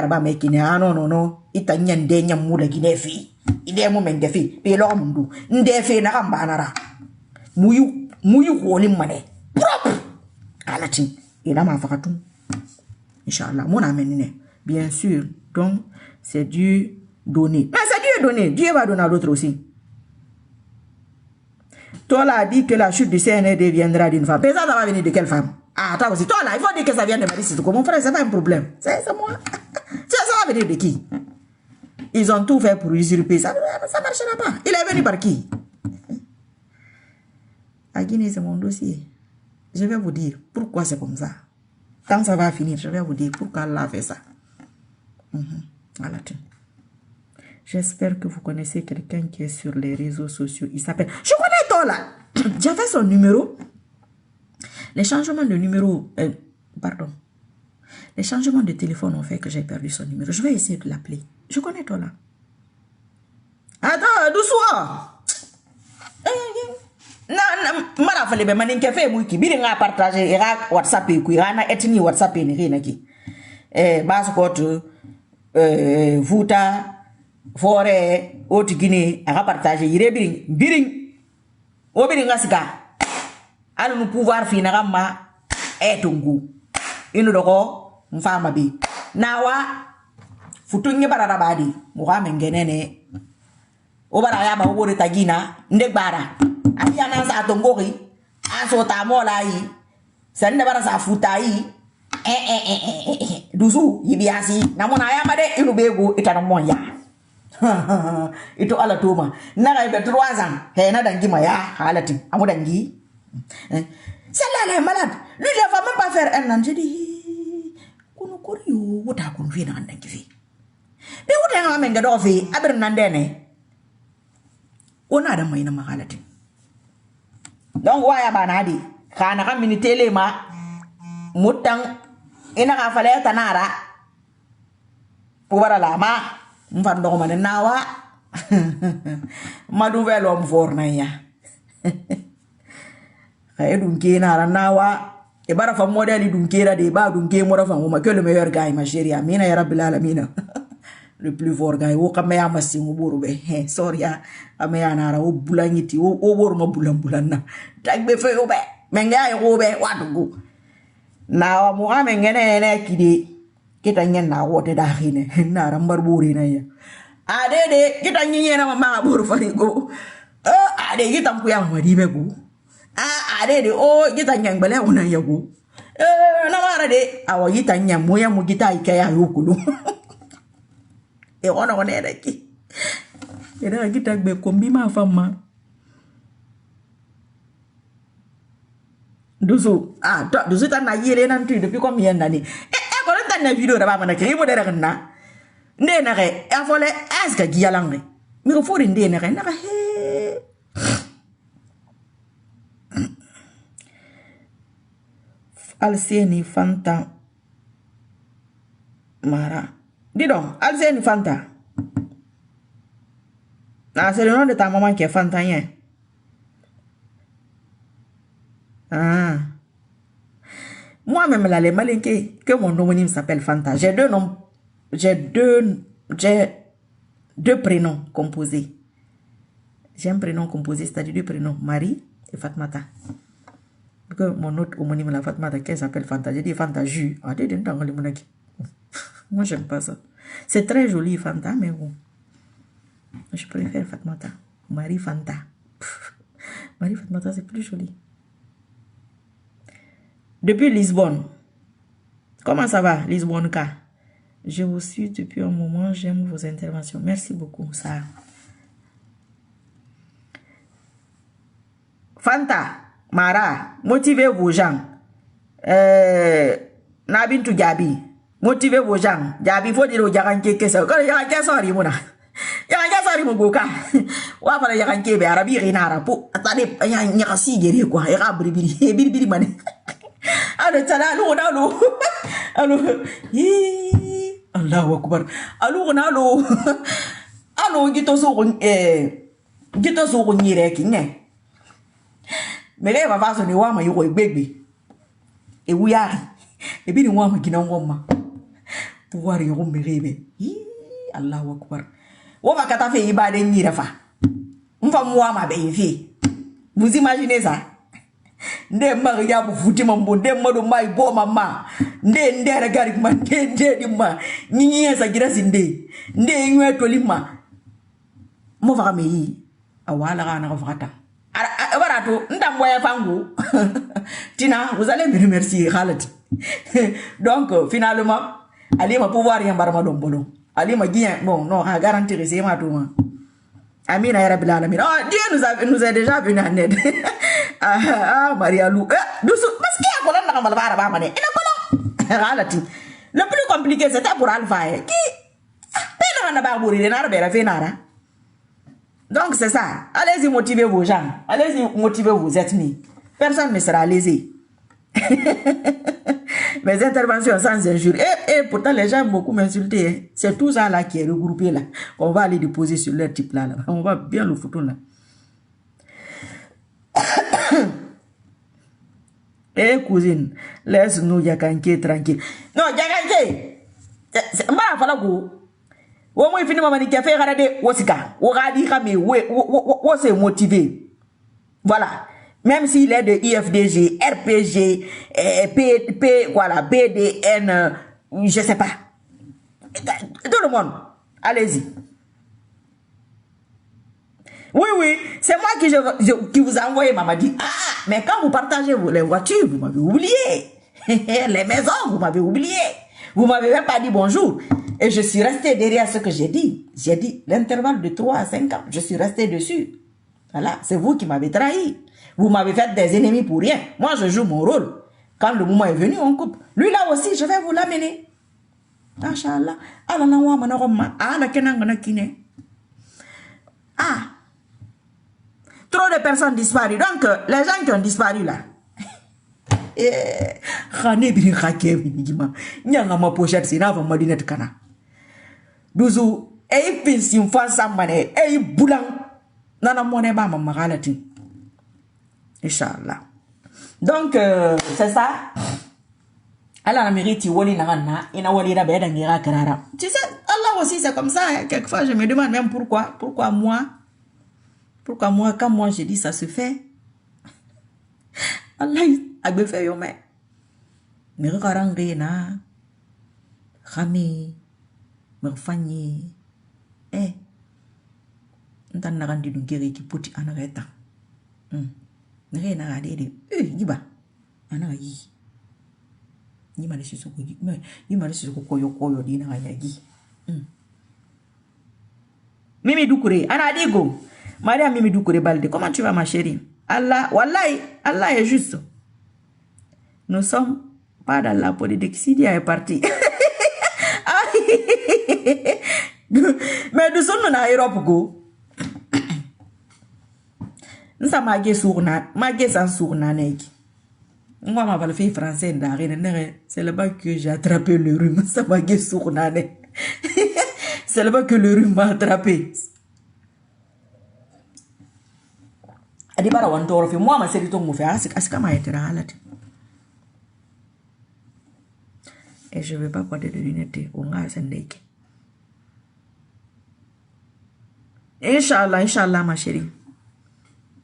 no ita nyande nyamula ginefi ide mo men defi be lo mundu ndefi na kamba anara muyu ko mane propre alati ina ma fakatu inchallah mon amenine bien sûr. Donc c'est Dieu donné, mais c'est Dieu donné, Dieu va donner à l'autre aussi. Toi là a dit que la chute du CNRD viendra d'une femme, mais ça va venir de quelle femme? Toi aussi, toi là, il faut dire que ça vient de Marie Sissoko. Mon frère, c'est pas un problème. C'est moi. Ça va venir de qui? Ils ont tout fait pour usurper. Ça ne marchera pas. Il est venu par qui? À Guinée, c'est mon dossier. Je vais vous dire pourquoi c'est comme ça. Quand ça va finir, je vais vous dire pourquoi Allah a fait ça. Voilà. J'espère que vous connaissez quelqu'un qui est sur les réseaux sociaux. Il s'appelle... Je connais toi là. J'avais son numéro. Les changements de numéro, les changements de téléphone ont fait que j'ai perdu son numéro. Je vais essayer de l'appeler. Je connais toi là. Attends, doucement. Non, mara fale be manin ke fe mu ki biri nga partager ira WhatsApp ku ira na etni WhatsApp ni rena ki. Bas ko Vuta Fore Haute Guinée ira partager ire biri o biri nga sika. Alors nous pouvoir finir et tungu inu doko mfama bi nawa futunye bara badi muga mengenene o bara ya ba wori tagina nde bara ayana sa tongori aso ta mola yi sende bara sa futai dusu yibiasi namona ya made ilu bego itana monya itu ala tuma naga be 3 ans he na dangi maya halati amu dangi celle-là est malade lui il va même pas faire un an je dis kono koriyo wuta kun fi na dangi fi be wuta nga men ga do fi abir nan dene ona da mai na mahalati donc waya banadi kana kam mini tele ma mutang ina ka fale tanara ubara lama mfando ma nawa madu velo mforna ya ay dunke na nawa e bara fa modeli dunke ra de ba dunke mo rafa mo que le meilleur gars ma chérie amina ya rabbil alamin le plus fort gars wo kamya masimu burube sorry amya na ra o bulangiti o bor ma bulan tagbe fe obe menga yo be wadugo na mo amengene ne kidi kita nyen na wote da khine na rambar buri na ya ade kita nyen na ma bur farigo ade kita mpuyang madibe ku ade o kita nyen bele una yagu na mara de awa kita nyen moya mu kita ikaya yokulu e ona ona ki era kita gbe kombi ma fama dusu dusu tan na yele nan tu depuis combien d'années ko tan na video da ba mana ke mo dere na nde na re afole aska giyalange mi ko fori nde na re na he Alseni Fanta Mara dis donc Alseni Fanta c'est le nom de ta maman qui est Fanta hein? Moi-même là les malinqués que mon homonyme s'appelle Fanta. J'ai deux noms, j'ai deux prénoms composés. J'ai un prénom composé, c'est-à-dire deux prénoms, Marie et Fatmata. Que mon autre homonyme la Fatmata qui s'appelle Fanta. J'ai dit Fanta jus. Moi j'aime pas ça. C'est très joli Fanta, mais bon. Je préfère Fatmata. Marie Fanta. Marie Fatmata c'est plus joli. Depuis Lisbonne. Comment ça va, Lisbonne K? Je vous suis depuis un moment. J'aime vos interventions. Merci beaucoup, ça. Fanta, Mara, motivez vos gens. Nabintu Gabi, motivez vos gens. Gabi, faut dire au Yaranke que ça. Quand Yaranke sorry, mona. Yaranke sorry, mon goka. Wa fala Yaranke be Arabi Renara. Po, attendez, Yarasi Gere quoi. Era bribiri, biribiri mané. Allo tala allo Allahu akbar allo gito so nyire kinye mele ba faso ni wa ma yugo igbegbe e wuyari e bi ni wa ma gina ngoma pouvoir yo merebe Allahu akbar wo va kata fe ibade nyire fa mfa mwa ma be fi vous imaginez ça nde maria bu futima mbo nde mado mai bo mama nde regari ma nde di ma nyi sa girasi nde nywe tolima mo va me yi awala kana ko fata barato ndam boya fangu tina vous allez me remercier Khalid donc finalement ali ma pouvoir yambar ma dombolo ali ma gien bon non ha garantir c'est ma tout Amina ya Rabbil Alamin. Oh, Dieu nous a déjà venu en aide. Maria Lou. Doucement, parce qu'il y a un colon dans le bar. Le plus compliqué, c'était pour Alpha. Donc, c'est ça. Allez-y, motivez vos gens. Allez-y, motivez vos ethnies. Personne ne sera lésé. Mes interventions sans injure. Et pourtant, les gens beaucoup m'insulter. C'est tout ça là qui est regroupé là. On va aller déposer sur leur type là. On va bien le foutre là. Eh cousine, laisse-nous Yakanke tranquille. Non, Yakanke. Ma fala go. Wo mo fini mama ni café garade wosika. Wo gadi kame wo se motivé. Voilà. Même s'il est de IFDG, RPG, P, voilà, BDN, je sais pas. Tout le monde, allez-y. Oui, c'est moi qui vous ai envoyé, maman dit. Ah, mais quand vous partagez les voitures, vous m'avez oublié. Les maisons, vous m'avez oublié. Vous m'avez même pas dit bonjour. Et je suis resté derrière ce que j'ai dit. J'ai dit l'intervalle de 3 à 5 ans. Je suis resté dessus. Voilà, c'est vous qui m'avez trahi. Vous m'avez fait des ennemis pour rien. Moi, je joue mon rôle. Quand le moment est venu, on coupe. Lui là aussi, je vais vous l'amener. Inch'Allah. Ah. Trop de personnes disparues. Donc, les gens qui ont disparu là. Inch'Allah. Donc, c'est ça. Allah la mérite, tu sais, Allah aussi, c'est comme ça. Quelquefois, je me demande même pourquoi. Pourquoi moi, quand moi je dis ça se fait. Allah, a fait yo mais. Mais regarde, na. Rami. Me fanyi. Ntan na randi dungeri ki poti anareta. Nere na adede. Giba. Anarayi. Ni ma lesi soko di. Ni ma lesi soko koyo di na yagi. Mimi Doucouré, Anadigo. Maria Mimi Doucouré Balde, comment tu vas ma chérie? Allah, wallahi, Allah est juste. Nous sommes pas dans la politique. Sidia est parti. Mais nous sommes en Europe, go. Nous sommes magé sourna, magé sans sourna negi. Moi, ma valeur français d'arrêt, c'est là-bas que j'ai attrapé le rhume. Ça magé sourna. C'est là-bas que le rhume m'a attrapé. Moi, ma série tombe et je ne vais pas porter de lunettes. Inch'Allah, ma chérie.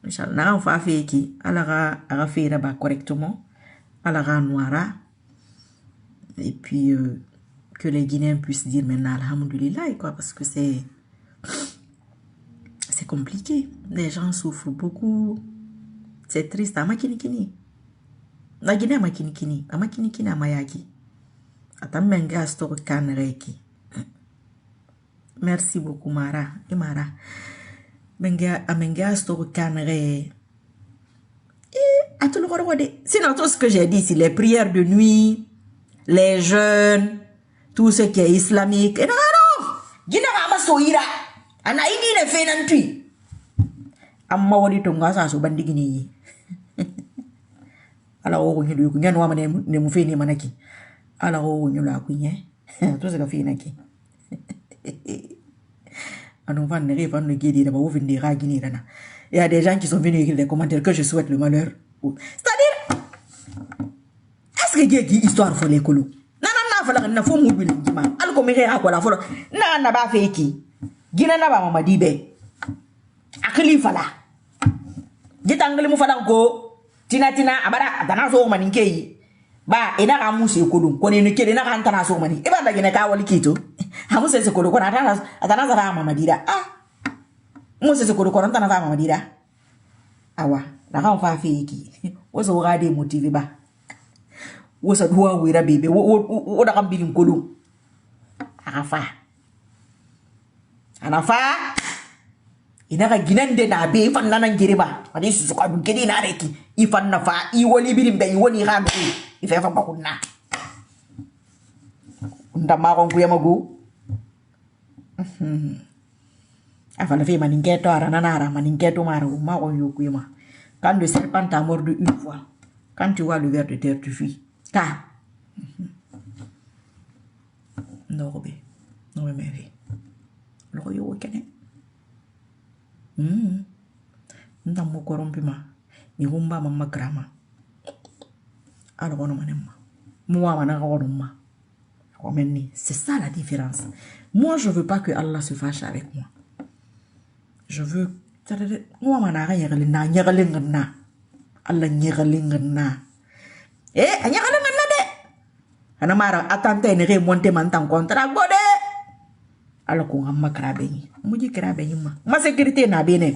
Inch'Allah, on va faire qui? Allah a fait correctement. Allah noira. Et puis, que les Guinéens puissent dire maintenant, alhamdoulilah, quoi, parce que c'est compliqué. Les gens souffrent beaucoup. C'est triste. Amakinikini. La Guinée amakinikini. Amakinikini amayaki. Atamenga store kanreki. Merci beaucoup, Mara. Et Mara. Amenga store kanre. À tout le monde. Sinon, tout ce que j'ai dit, c'est les prières de nuit, les jeûnes, tout ce qui est islamique. Et non, Guinée amasoira. Ana ini le fenantui. Amma wadi tonga sa so bandi gini. Ala o nyu ku nyano amane ne mu feni manaki. Ala o nyu la ku nye. To se ka fena ki. Anu van ne riva no gidi da ba wo vindi ra gini rana. Il y a des gens qui sont venus écrire des commentaires que je souhaite le malheur. C'est-à-dire, est-ce que Guy histoire faut les colo? Non, fala na fo mu bil jima. Al ko mi re akola folo. Na ba fe ki. Gina na ba mama dibe. Akili fala. Gitangli mu fala ko tina abada atana so maninke yi. Ba ina ka mu se kodun ko ne kele na kan tana so mani. E ba da gina ka wali kito. Ha mu se kodo ko na atana za mama dida. Mu se kodo ko na tana za mama dida. Awa, na kan fa fe ki. Wo so ga de motive ba. Wo sa duwa wira bebe wo da kan bilin kodun. Anafa inaka ginande na be ifan nanan giriba adi su ka dun kedi na reki ifan nafa I woli bilim be woni hanu ifa fa bakunna unda ma kon kuya magu afan fe maninketo aranana maninketo maro ma kon yokuyama quand le serpent t'a mordu une fois quand tu vois le ver de terre tu fuis ta non mais lo yo kene ndam ko rompima ni humba mamma grama alors on manemma moi mana goruma c'est ça la différence. Moi je veux pas que Allah se fâche avec moi. Je veux moi mana yagale na Allah nyagalinga anyagalinga de ana mara atante ne remonter mantan contrat bode Alors qu'on a ma krabeni. Moi dit krabeni ma sécurité n'a bien.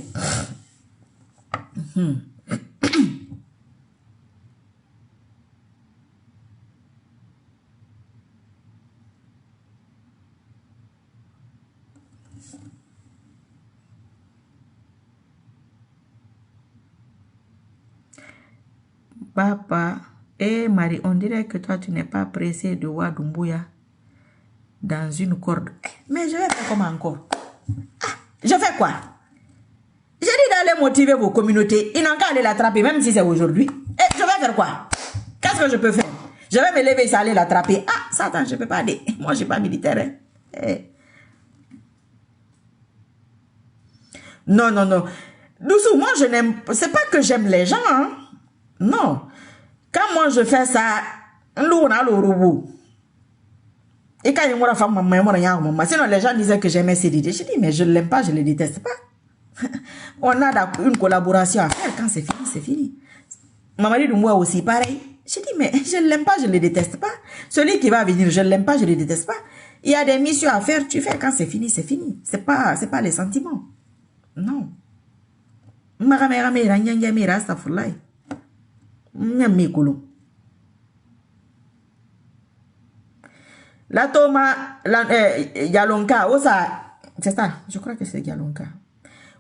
Papa, Marie, on dirait que toi tu n'es pas pressé de voir Doumbouya dans une corde. Mais je vais faire comment encore? Je fais quoi? J'ai dit d'aller motiver vos communautés. Ils n'ont qu'à aller l'attraper, même si c'est aujourd'hui. Et je vais faire quoi? Qu'est-ce que je peux faire? Je vais me lever et aller l'attraper. Ah, Satan, je ne peux pas aller. Moi, je ne suis pas militaire. Non, non, non. Doucement, moi, je n'aime... C'est pas que j'aime les gens, hein. Non. Quand moi, je fais ça, nous, on a le robot. Et quand il y a une femme, sinon les gens disaient que j'aimais CDD. Je dis, mais je ne l'aime pas, je ne le déteste pas. On a une collaboration à faire. Quand c'est fini, c'est fini. Maman dit de moi aussi, pareil. Je dis, mais je ne l'aime pas, je ne le déteste pas. Celui qui va venir, je ne l'aime pas, je ne le déteste pas. Il y a des missions à faire, tu fais. Quand c'est fini, c'est fini. C'est pas les sentiments. Non. La Toma, Yalonka, c'est ça, je crois que c'est Yalonka.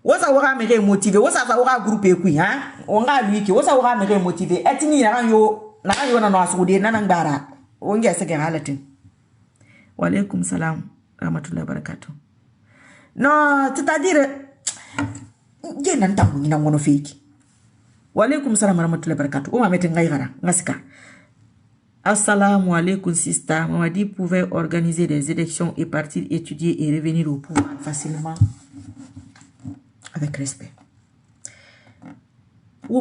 Osa aura me motivé, osa aura groupé kui, hein? On a lui qui osa aura me motivé. Etini na yo na no asude na ngara. On ya seke halatin. Wa alaykum salam rahmatullahi barakatuh. Non, c'est-à-dire je n'entends pas ngono fiki. Wa alaykum salam rahmatullahi barakatuh. O ma meten ngai gara, ngasika. Assalamu alaikum sister. Mamadi pouvait organiser des élections et partir étudier et revenir au pouvoir facilement. Avec respect. Quand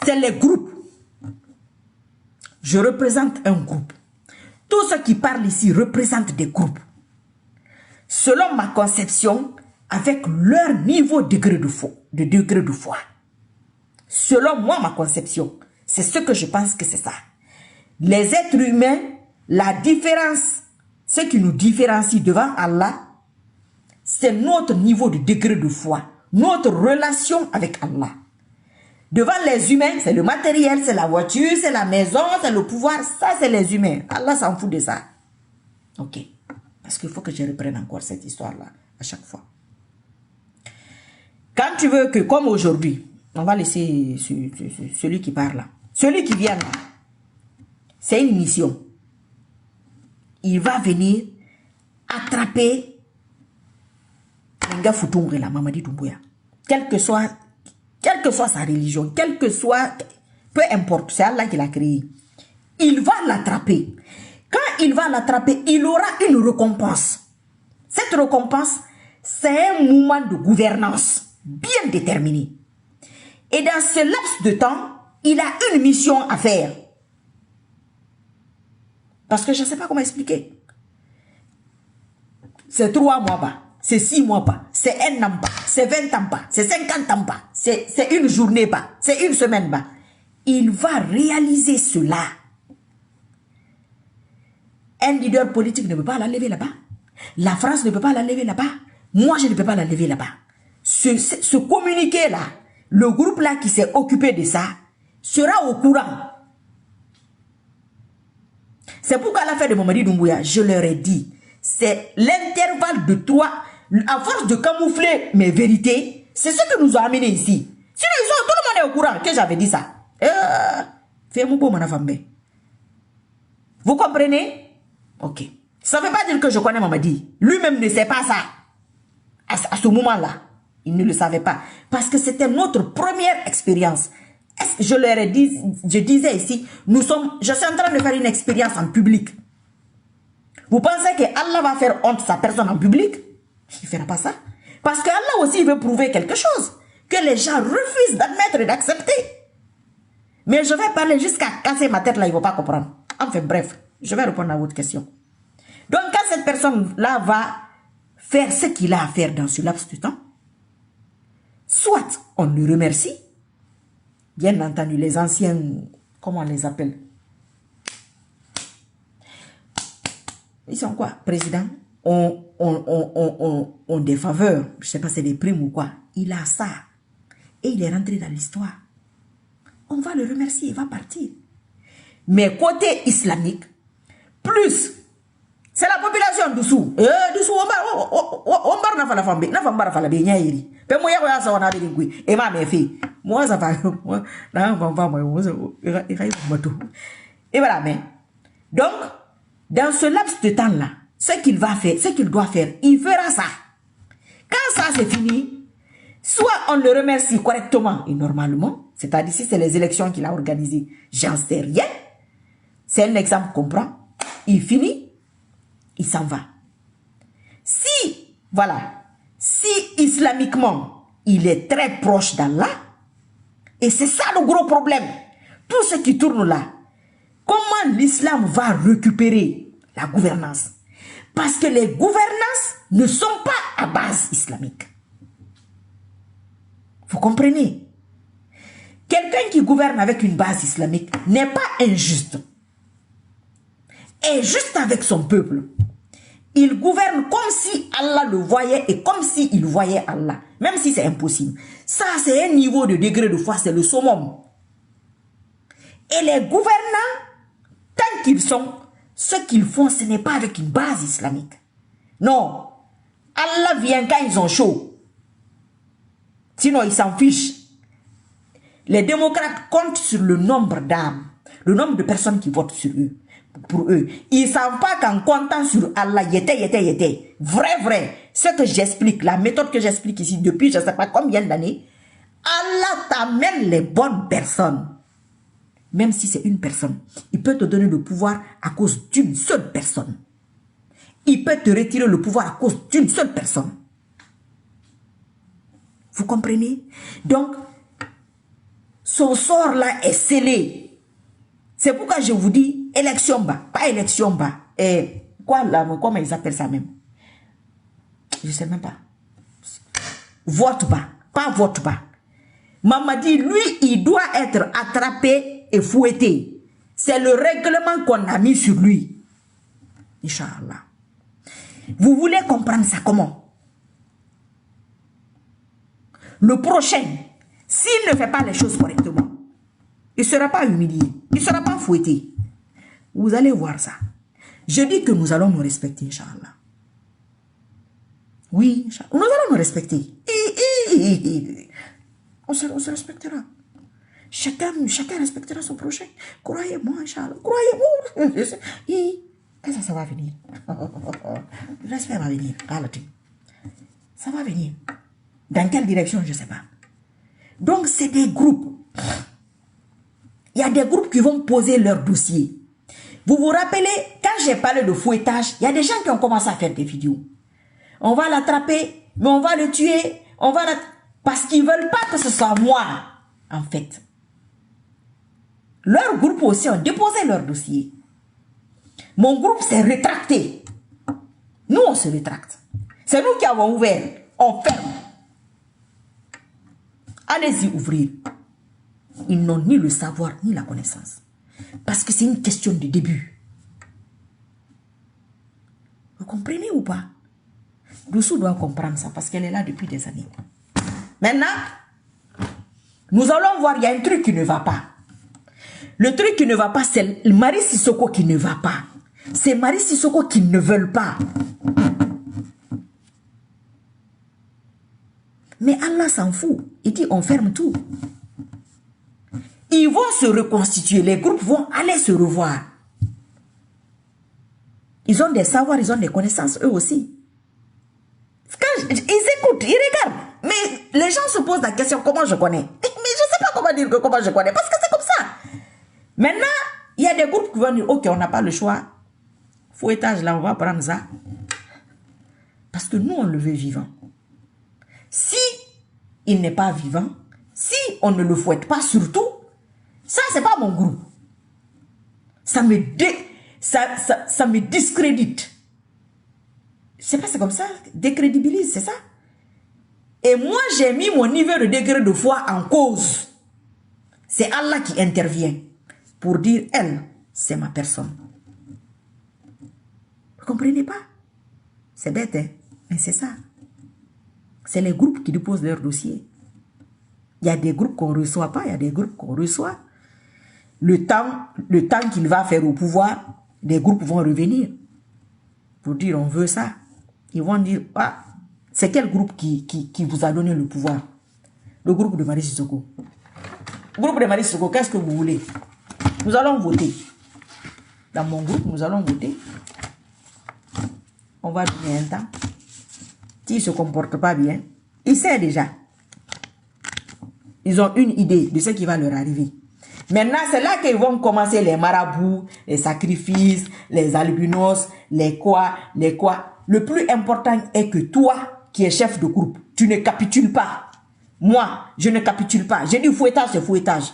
c'est les groupes, je représente un groupe. Tous ceux qui parlent ici représentent des groupes. Selon ma conception, avec leur niveau de degré de foi. Selon moi, ma conception, c'est ce que je pense que c'est ça. Les êtres humains, la différence, ce qui nous différencie devant Allah, c'est notre niveau de degré de foi, notre relation avec Allah. Devant les humains, c'est le matériel, c'est la voiture, c'est la maison, c'est le pouvoir, ça c'est les humains. Allah s'en fout de ça. Ok. Parce qu'il faut que je reprenne encore cette histoire-là à chaque fois. Quand tu veux que, comme aujourd'hui, on va laisser celui qui parle là. Celui qui vient là, c'est une mission. Il va venir attraper Nga Futumbre la Mamadi Doumbouya. Quelle que soit sa religion, quelle que soit, peu importe, c'est Allah qui l'a créé. Il va l'attraper. Quand il va l'attraper, il aura une récompense. Cette récompense, c'est un mouvement de gouvernance bien déterminé. Et dans ce laps de temps, il a une mission à faire. Parce que je ne sais pas comment expliquer. C'est 3 mois pas, c'est 6 mois pas, c'est 1 an pas, c'est 20 ans pas, c'est 50 ans pas, c'est une journée pas, c'est une semaine pas. Il va réaliser cela. Un leader politique ne peut pas la lever là-bas. La France ne peut pas la lever là-bas. Moi, je ne peux pas la lever là-bas. Ce communiqué-là, le groupe-là qui s'est occupé de ça, sera au courant. C'est pourquoi à la fin de Mamadi Doumbouya, je leur ai dit, c'est l'intervalle de 3, à force de camoufler mes vérités, c'est ce que nous a amené ici. Sinon, tout le monde est au courant que j'avais dit ça. Fais-moi beau, mon femme. Vous comprenez? Ok. Ça ne veut pas dire que je connais Mamadi. Lui-même ne sait pas ça. À ce moment-là, il ne le savait pas. Parce que c'était notre première expérience. Je leur ai dit, je disais ici, je suis en train de faire une expérience en public. Vous pensez que Allah va faire honte sa personne en public? Il ne fera pas ça. Parce que Allah aussi veut prouver quelque chose. Que les gens refusent d'admettre et d'accepter. Mais je vais parler jusqu'à casser ma tête là, ils ne vont pas comprendre. Enfin bref, je vais répondre à votre question. Donc quand cette personne-là va faire ce qu'il a à faire dans ce laps de temps, soit on le remercie, bien entendu les anciens, comment on les appelle? Ils sont quoi? Président, on des faveurs. Je ne sais pas, c'est des primes ou quoi. Il a ça. Et il est rentré dans l'histoire. On va le remercier, il va partir. Mais côté islamique, plus, c'est la population dessous. Dessous, on barre na fala fambe, na fambara fala be nyairi. Pe mo yako ya sa wana be ngui. E ma me fi. Moi ça va, moi na famba moi, et voilà, mais donc dans ce laps de temps là, ce qu'il va faire, ce qu'il doit faire, il fera ça. Quand ça c'est fini, soit on le remercie correctement et normalement, c'est-à-dire si c'est les élections qu'il a organisées, j'en sais rien. C'est un exemple qu'on prend. Il finit, il s'en va. Si, voilà, si islamiquement, il est très proche d'Allah, et c'est ça le gros problème, tout ce qui tourne là, comment l'islam va récupérer la gouvernance? Parce que les gouvernances ne sont pas à base islamique. Vous comprenez? Quelqu'un qui gouverne avec une base islamique n'est pas injuste. Est juste avec son peuple. Il gouverne comme si Allah le voyait et comme s'il voyait Allah. Même si c'est impossible. Ça, c'est un niveau de degré de foi, c'est le summum. Et les gouvernants, tant qu'ils sont, ce qu'ils font, ce n'est pas avec une base islamique. Non. Allah vient quand ils ont chaud. Sinon, ils s'en fichent. Les démocrates comptent sur le nombre d'âmes, le nombre de personnes qui votent sur eux. Pour eux, ils ne savent pas qu'en comptant sur Allah, yété. Vrai. Ce que j'explique, la méthode que j'explique ici depuis je ne sais pas combien d'années, Allah t'amène les bonnes personnes. Même si c'est une personne, il peut te donner le pouvoir à cause d'une seule personne. Il peut te retirer le pouvoir à cause d'une seule personne. Vous comprenez? Donc, son sort là est scellé. C'est pourquoi je vous dis, élection bas, pas élection bas. Et quoi là, comment ils appellent ça même? Je ne sais même pas. Vote bas, pas vote bas. Maman dit, lui, il doit être attrapé et fouetté. C'est le règlement qu'on a mis sur lui. Inch'Allah. Vous voulez comprendre ça comment? Le prochain, s'il ne fait pas les choses correctement, il ne sera pas humilié, il ne sera pas fouetté. Vous allez voir ça. Je dis que nous allons nous respecter, Inch'Allah. Oui, nous allons nous respecter. On se respectera. Chacun respectera son prochain. Croyez-moi, Inch'Allah. Croyez-moi. Quand ça va venir? Le respect va venir. Ça va venir. Dans quelle direction, je ne sais pas. Donc, c'est des groupes. Il y a des groupes qui vont poser leur dossier. Vous vous rappelez, quand j'ai parlé de fouettage, il y a des gens qui ont commencé à faire des vidéos. On va l'attraper, mais on va le tuer. Parce qu'ils ne veulent pas que ce soit moi, en fait. Leur groupe aussi ont déposé leur dossier. Mon groupe s'est rétracté. Nous, on se rétracte. C'est nous qui avons ouvert. On ferme. Allez-y ouvrir. Ils n'ont ni le savoir, ni la connaissance. Parce que c'est une question de début. Vous comprenez ou pas? Doussou doit comprendre ça parce qu'elle est là depuis des années. Maintenant, nous allons voir, il y a un truc qui ne va pas. Le truc qui ne va pas, c'est Marie Sissoko qui ne va pas. C'est Marie Sissoko qui ne veulent pas. Mais Allah s'en fout. Il dit on ferme tout. Ils vont se reconstituer. Les groupes vont aller se revoir. Ils ont des savoirs, ils ont des connaissances, eux aussi. Quand ils écoutent, ils regardent. Mais les gens se posent la question, comment je connais? Mais je ne sais pas comment dire que comment je connais, parce que c'est comme ça. Maintenant, il y a des groupes qui vont dire, ok, on n'a pas le choix. Fouettage, là, on va prendre ça. Parce que nous, on le veut vivant. Si il n'est pas vivant, si on ne le fouette pas surtout, ça, c'est pas mon groupe. Ça me discrédite. Je sais pas, c'est comme ça. Décrédibilise, c'est ça. Et moi, j'ai mis mon niveau de degré de foi en cause. C'est Allah qui intervient pour dire, elle, c'est ma personne. Vous Vous comprenez pas? C'est bête, hein? Mais c'est ça. C'est les groupes qui déposent leurs dossiers. Il y a des groupes qu'on ne reçoit pas, il y a des groupes qu'on reçoit. Le temps qu'il va faire au pouvoir, des groupes vont revenir pour dire on veut ça. Ils vont dire, ah, c'est quel groupe qui vous a donné le pouvoir? Le groupe de Marie Sissoko. Le groupe de Marie Sissoko, qu'est-ce que vous voulez? Nous allons voter. Dans mon groupe, nous allons voter. On va donner un temps. S'ils ne se comportent pas bien, ils savent déjà. Ils ont une idée de ce qui va leur arriver. Maintenant, c'est là qu'ils vont commencer les marabouts, les sacrifices, les albinos, les quoi. Le plus important est que toi, qui es chef de groupe, tu ne capitules pas. Moi, je ne capitule pas. J'ai dit fouettage, c'est fouettage.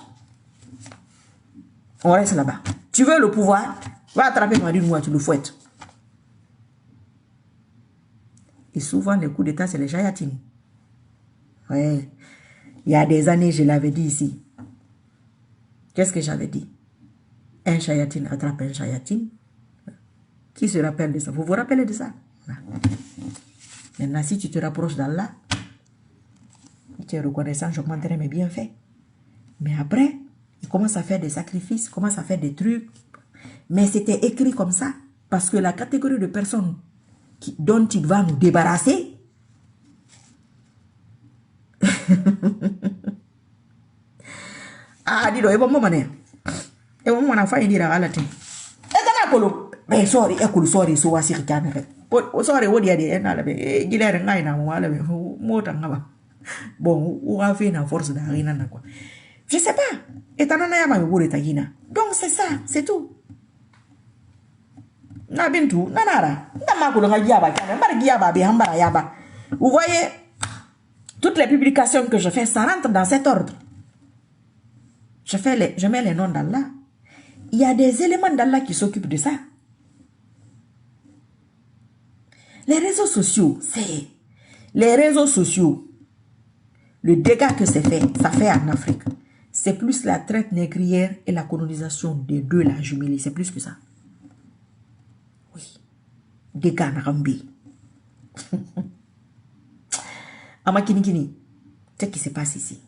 On reste là-bas. Tu veux le pouvoir? Va attraper Marine-moi, tu le fouettes. Et souvent, les coups d'état, c'est les chayatines. Ouais. Il y a des années, je l'avais dit ici. Qu'est-ce que j'avais dit? Un chayatine attrape un chayatine. Qui se rappelle de ça? Vous vous rappelez de ça? Maintenant, si tu te rapproches d'Allah, tu es reconnaissant, j'augmenterai mes bienfaits. Mais après, il commence à faire des sacrifices, il commence à faire des trucs. Mais c'était écrit comme ça. Parce que la catégorie de personnes dont il va nous débarrasser, ah, dis-le, et bon, mon et bon, mon enfant, il dira à la tête. Et quand on a mais sorry, écoute, sorry, so was it can sorry, what you did, and I'll be Guilherme Gaina, more than ever. Bon, ou a fait une force d'arena, quoi. Je sais pas. Et t'en as ma boule tagina. Donc c'est ça, c'est tout. Na bintu, nanara. Vous voyez, toutes les publications que je fais, ça rentre dans cet ordre. Je mets les noms d'Allah. Il y a des éléments d'Allah qui s'occupent de ça. Les réseaux sociaux, c'est... Les réseaux sociaux, le dégât que ça fait en Afrique, c'est plus la traite négrière et la colonisation des deux, la jumelée. C'est plus que ça. Oui. Dégâts Narambi. Amakinikini, c'est ce qui se passe ici.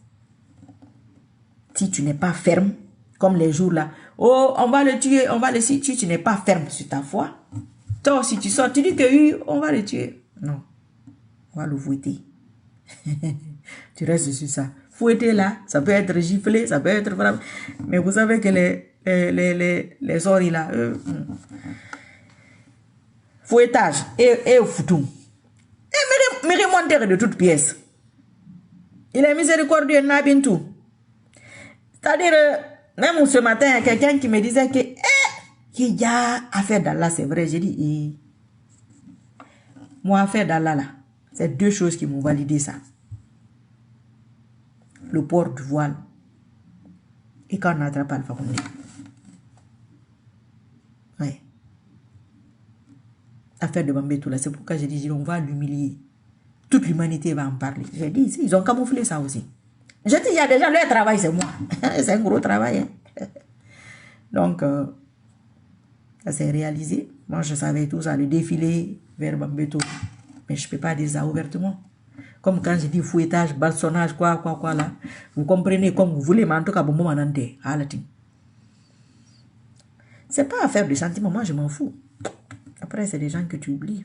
Si tu n'es pas ferme, comme les jours là, oh, on va le tuer, on va le tuer, tu n'es pas ferme sur ta foi. Toi, si tu sors, tu dis que oui, on va le tuer. Non, on va le fouetter. Tu restes sur ça. Fouetter là, ça peut être giflé, ça peut être vraiment... Mais vous savez que les oreilles là, fouettage et foutou. Et me remonter de toutes pièces. Il est miséricordieux, n'a bien tout. C'est-à-dire, même ce matin, il y a quelqu'un qui me disait que, il y a affaire d'Allah, c'est vrai. J'ai dit, moi, affaire d'Allah, là, c'est deux choses qui m'ont validé ça. Le port du voile et quand on n'attrape pas le Fakoundé. Ouais. Affaire de Bambétou, là, c'est pourquoi j'ai dit, on va l'humilier. Toute l'humanité va en parler. J'ai dit, ils ont camouflé ça aussi. Je dis, il y a des gens, leur travail, c'est moi. C'est un gros travail. Hein. Donc, ça s'est réalisé. Moi, je savais tout ça, le défilé vers Bambétou. Mais je ne peux pas dire ça ouvertement. Comme quand je dis fouettage, balsonnage, quoi, là. Vous comprenez comme vous voulez, mais en tout cas, bon, moment, c'est pas affaire de sentiments, moi, je m'en fous. Après, c'est des gens que tu oublies.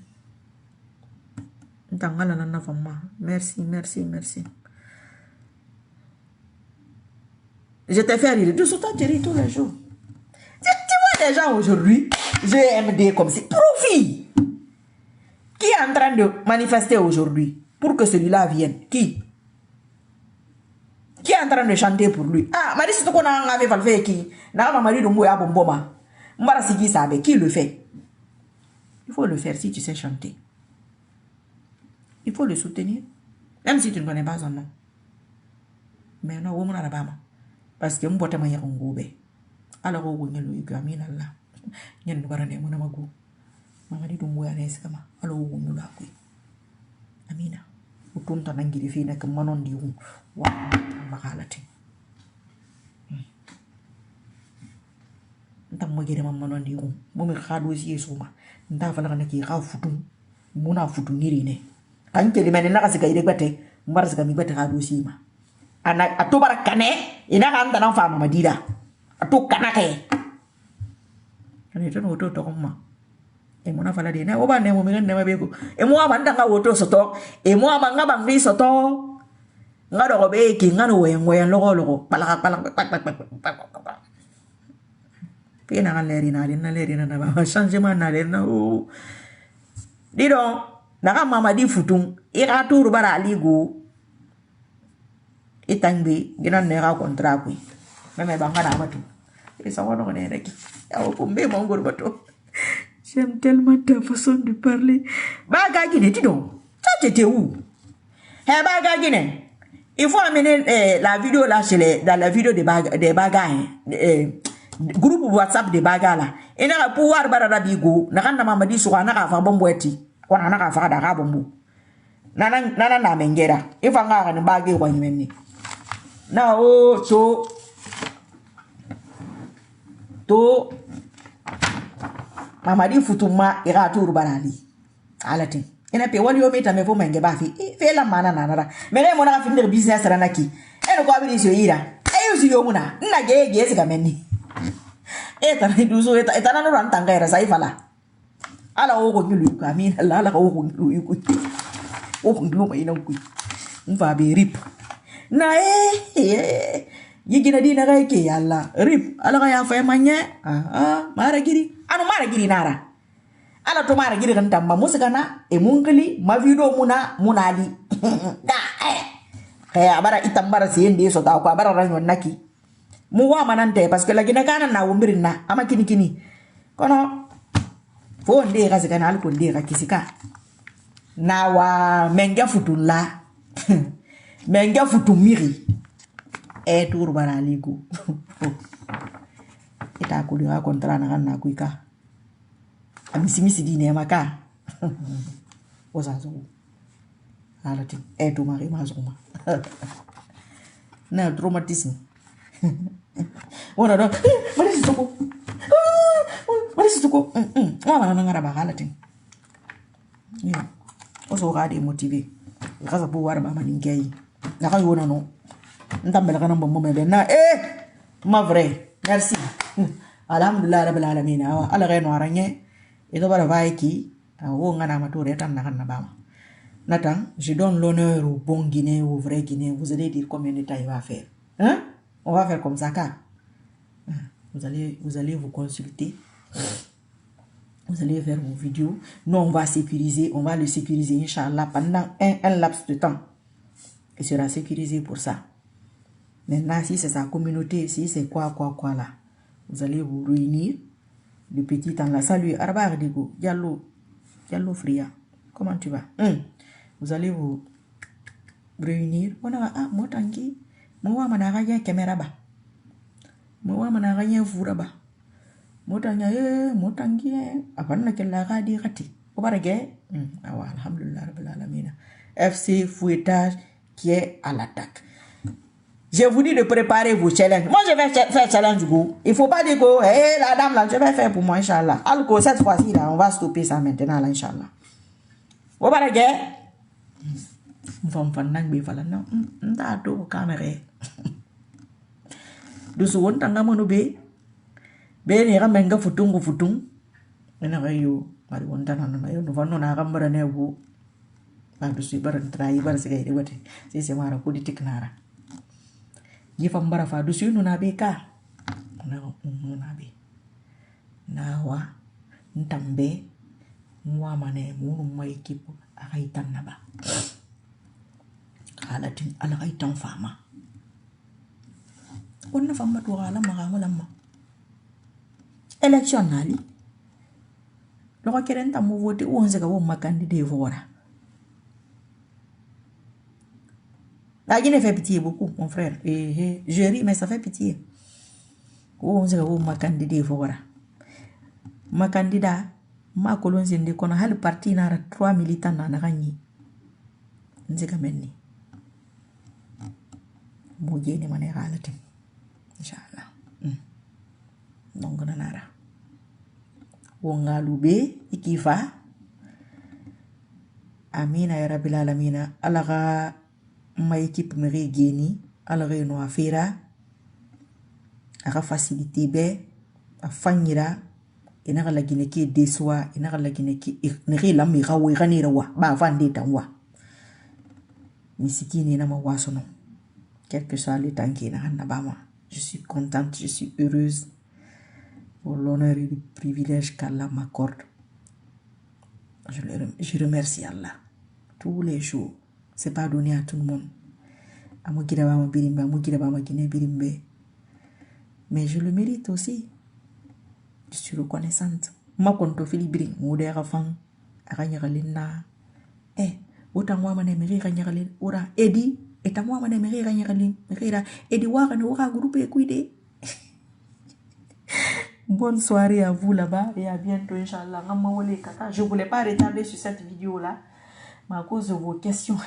Merci, merci, merci. Je t'ai fait rire. De ce temps, tu ris tous les jours. Tu vois des gens aujourd'hui, GMD comme c'est profit. Qui est en train de manifester aujourd'hui pour que celui-là vienne? Qui est en train de chanter pour lui? Ah, Marie, c'est ce qu'on a fait qui? N'a Marie de Mouya Bomboma. Mbarasiki Sabe, qui le fait? Il faut le faire si tu sais chanter. Il faut le soutenir. Même si tu ne connais pas son nom. Mais non, on a la bama. Parce que m'bote ma ya ngoube. Alors on ne lui gamine là. Nyen barane mon amago. Mamadi du Mouya Nesama. Alors on ne l'a pris. Amina. Utunta nangiri fi nek manon di wu. Wa makalati. Ntam mo gere manon di wu. Mo mi khadu si suma. nda fala kana ki ga futu muna futu ngiri ne kan ke limene na kasika ide gbate mbar sika mi gbate ha do sima ana atobara kane ina kan tan fa ma dida ato kana ke ane to no to ma e mona fala de na oba ne mo mi ne ma be ko e mo aba ndanga woto soto e mo aba nga bang ri soto nga do be ki nga no we logo pala pina kan leri na ba changement na le na o dido na ka mama di futung e ka turu bara aligo itangbe gina ne ka kontra ku me banga na matu e sa wono ne reki ya ko mbe mo ngor bato j'aime tellement ta façon de parler baga gine dido ça t'était où he baga gine il faut amener la vidéo là dans la vidéo des baga groupe WhatsApp de baga là et na pouvoir barara bigo na kan na mama di so na ka fa bomboeti kona na ka fa da ka bombo nana na mengera ifanga ka ni bage kwa nyimeni na o so to mama di futuma ira turu barali alati ina pe wali yo meta me fo menge ba fi fe la mana na nara me le mona ka finir business rana ki eno ko abiri so ira ayo si yo muna na ge sika menni eta ni duso eta na no ran tanga era sai fala ala o ko nyulu ka min ala ko ko nyulu ku o ko nyulu mai nan ku mfa be rip na yigina dina ga ke yalla rip ala ga ya fa manya mara giri anu mara giri nara ala to mara giri kan tamma musigana e munkali ma video munali ga kaya bara itambara siendi so ta ko bara ranyo naki mu wa manante parce que la gina kana na wumbirina ama kini kono fo ndi ga sikana al ko ndi ga kisika na wa menga futulla menga futumiri e tour bara ligo ita ko dira kontra na kan na kuika amisimisi dine maka osazo alati e to mari mazuma na traumatisme wana do mari situko mama na ngara ba alati ya oso ga de motiver kaza bu war ba maningai na kan yona no ndambela kana mbombo mebe na ma vrai merci alhamdulillah rabbil alamin ala reno aranye ito bara vaiki wo ngana matore tan na kana bama Nathan, je donne l'honneur au bon Guinéen, au vrai Guinéen. Vous allez dire combien de temps il va faire. Hein? On va faire comme ça, car vous allez vous consulter. Vous allez faire vos vidéos. Nous, on va sécuriser. On va le sécuriser, Inch'Allah, pendant un laps de temps. Il sera sécurisé pour ça. Maintenant, si c'est sa communauté, si c'est quoi là, vous allez vous réunir. Le petit temps là. Salut, Arba Digo, Diallo Fria. Comment tu vas? Vous allez vous réunir. On a motangi. Moi, managaya caméra ba. Moi, managaya furaba. Motangi. Après, on a quel la di rati. Au baragay. Alhamdulillah, rabbil alamin. FC Fouettage qui est à l'attaque. Je vous dis de préparer vos challenges. Moi, je vais faire challenge go. Il faut pas dire que la dame là, je vais faire pour moi, Inch'Allah. Alors, cette fois-ci, là, on va stopper ça maintenant, là, Inch'Allah. Au baragay. Fam nang be fala na nda to camera du so won tanga mono be ne ga menga futung ena ga yo mari won tan na yo no fanno na gambara ne bu ba du si baran trai bar se ga wate se mara ko di tiknara yi fam bara fa du si no na be ka na be na wa ntambe mwa mane mu mai kipo akai tan na ba alatin alakai tan fama onna fama to ala ma election nali lo ko keren tam vote o onze ga wo makandide vora la guine fait pitié beaucoup mon frère je ris mais ça fait pitié o onze ga wo makandide vora makandida ma kolonze ndi kono hal parti na 3 militants na ganyi nzega menni mo jeni mané galati inshallah donc na nara wongalube ikifa amina ya rabbil alamina alaga ma équipe meri geni alaga no afira aga facilité be afanyira ina la gine ki deswa ina la gine ki neri la mi gawe ganira wa ba vande tanwa misikini na mawasono quel que soit le temps qui na bama je suis contente, je suis heureuse pour l'honneur et le privilège qu'Allah m'accorde. Je remercie Allah tous les jours. C'est pas donné à tout le monde. Mais je le mérite aussi. Je suis reconnaissante. Ma konto filibri ngode rafang akanyakalina. Autant moi mané meri kanyakalin ora edi et moi mané meri kanyakalin meri edi wa kan ora groupe kuide. Bonne soirée à vous là-bas et à bientôt, Inch'Allah. Je ne voulais pas retarder sur cette vidéo-là, mais à cause de vos questions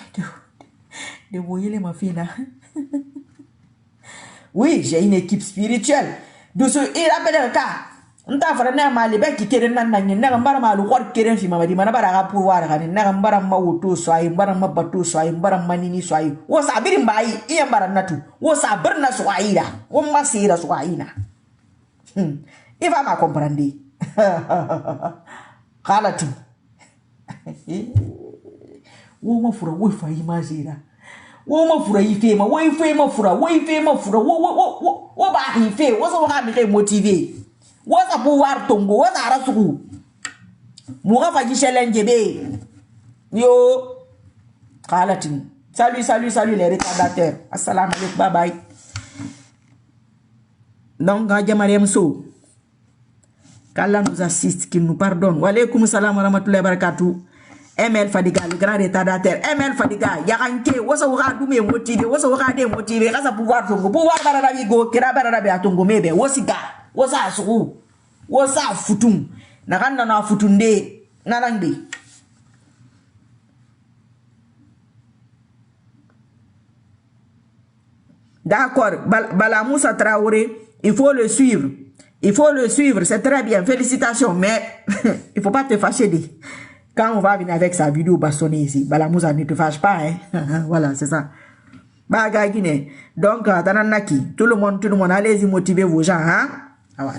de vos ma fille là. Oui, j'ai une équipe spirituelle. De ce, il appelle le cas. On t'a fait un mal, les qui tiennent un an, n'a pas mal au roi qui est ma dit, Manabara pour voir, n'a pas ma auto, soit un baran ma bateau, soit un baran manini, soit was a birin by, et un baranatu, was a burna soaïda, on m'a say la soaïna. Il va me comprendre. Kalatu. Wo fura wo fa imagina. Wo fura ife ma, wo ife ma fura, wo ife ma fura, wo ba ife, wo so ha me motiver. Wo sa pouvoir tongo, wo sa rasu. Mo ga fa challenge be. Yo. Kalatu. Salut les retardateurs. Assalamu alaikum, bye bye. Donc, Mariam So. Qu'Allah nous assiste, qu'il nous pardonne. Wa alaykoum salam wa rahmatullahi wa barakatuh. ML Fadiga, le grand retardataire. ML Fadiga, yaranke, wasa waka dume motivé, wasa waka de motivé, kasa pouvoir tongo, pouvoir bararabi go, kira bararabi atongo mebe, wasiga, wasa asuru, wasa futum, nakanda na futunde, narangde. D'accord, Bala Moussa Traoré, il faut le suivre. Il faut le suivre, c'est très bien, félicitations, mais il faut pas te fâcher. Quand on va venir avec sa vidéo bastonnée ici, Balamouza ne te fâche pas, hein. Voilà, c'est ça. Donc, Tananaki, tout le monde, allez-y motiver vos gens, hein.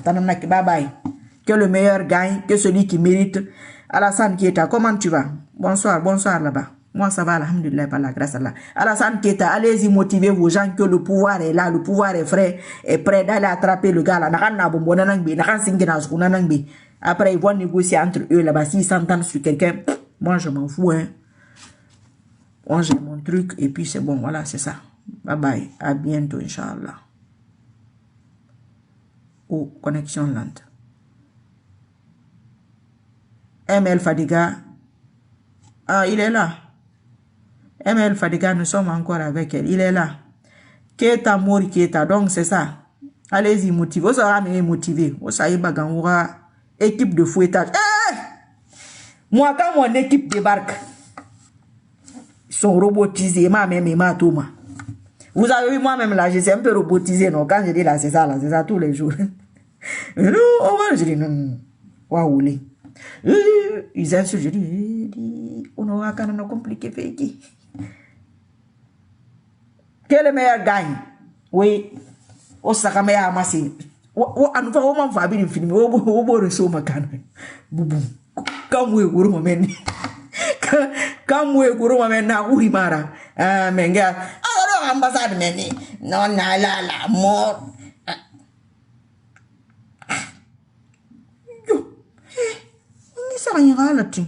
Tananaki, bye bye. Que le meilleur gagne, que celui qui mérite. Alassane Keita, comment tu vas? Bonsoir là-bas. Moi, ça va, alhamdulillah, par la grâce d'Allah. Alassane Keita, allez-y motiver vos gens que le pouvoir est là, le pouvoir est frais, est prêt d'aller attraper le gars là. Après, ils vont négocier entre eux là-bas. S'ils s'entendent sur quelqu'un, moi, je m'en fous, hein. Moi, j'ai mon truc et puis c'est bon, voilà, c'est ça. Bye bye, à bientôt, Inch'Allah. Oh, connexion lente. ML Fadiga, ah, il est là. ML Fadiga, nous sommes encore avec elle. Il est là. Keta Mori Keta, donc c'est ça. Allez-y, motivez. Vous serez motivé. Vous savez, Bagangoura, équipe de fouettage. Moi, quand mon équipe débarque, ils sont robotisés. Thomas. Vous avez vu, moi-même, là, je suis un peu robotisé. Non? Quand je dis là, c'est ça tous les jours. Non, je dis non. Waouh, ils insultent, je dis, on aura quand même compliqué, fait qui? Quel est le meilleur gagne? Oui, au Sakamé à Massi. On va au Fabi une film, au Boreso Macan. Boubou. Comme we were women. Comme we were women now, Urimara. Menga. Alors, ambassade, meni. Non, la mort. Yo. Ça ira là-dessus.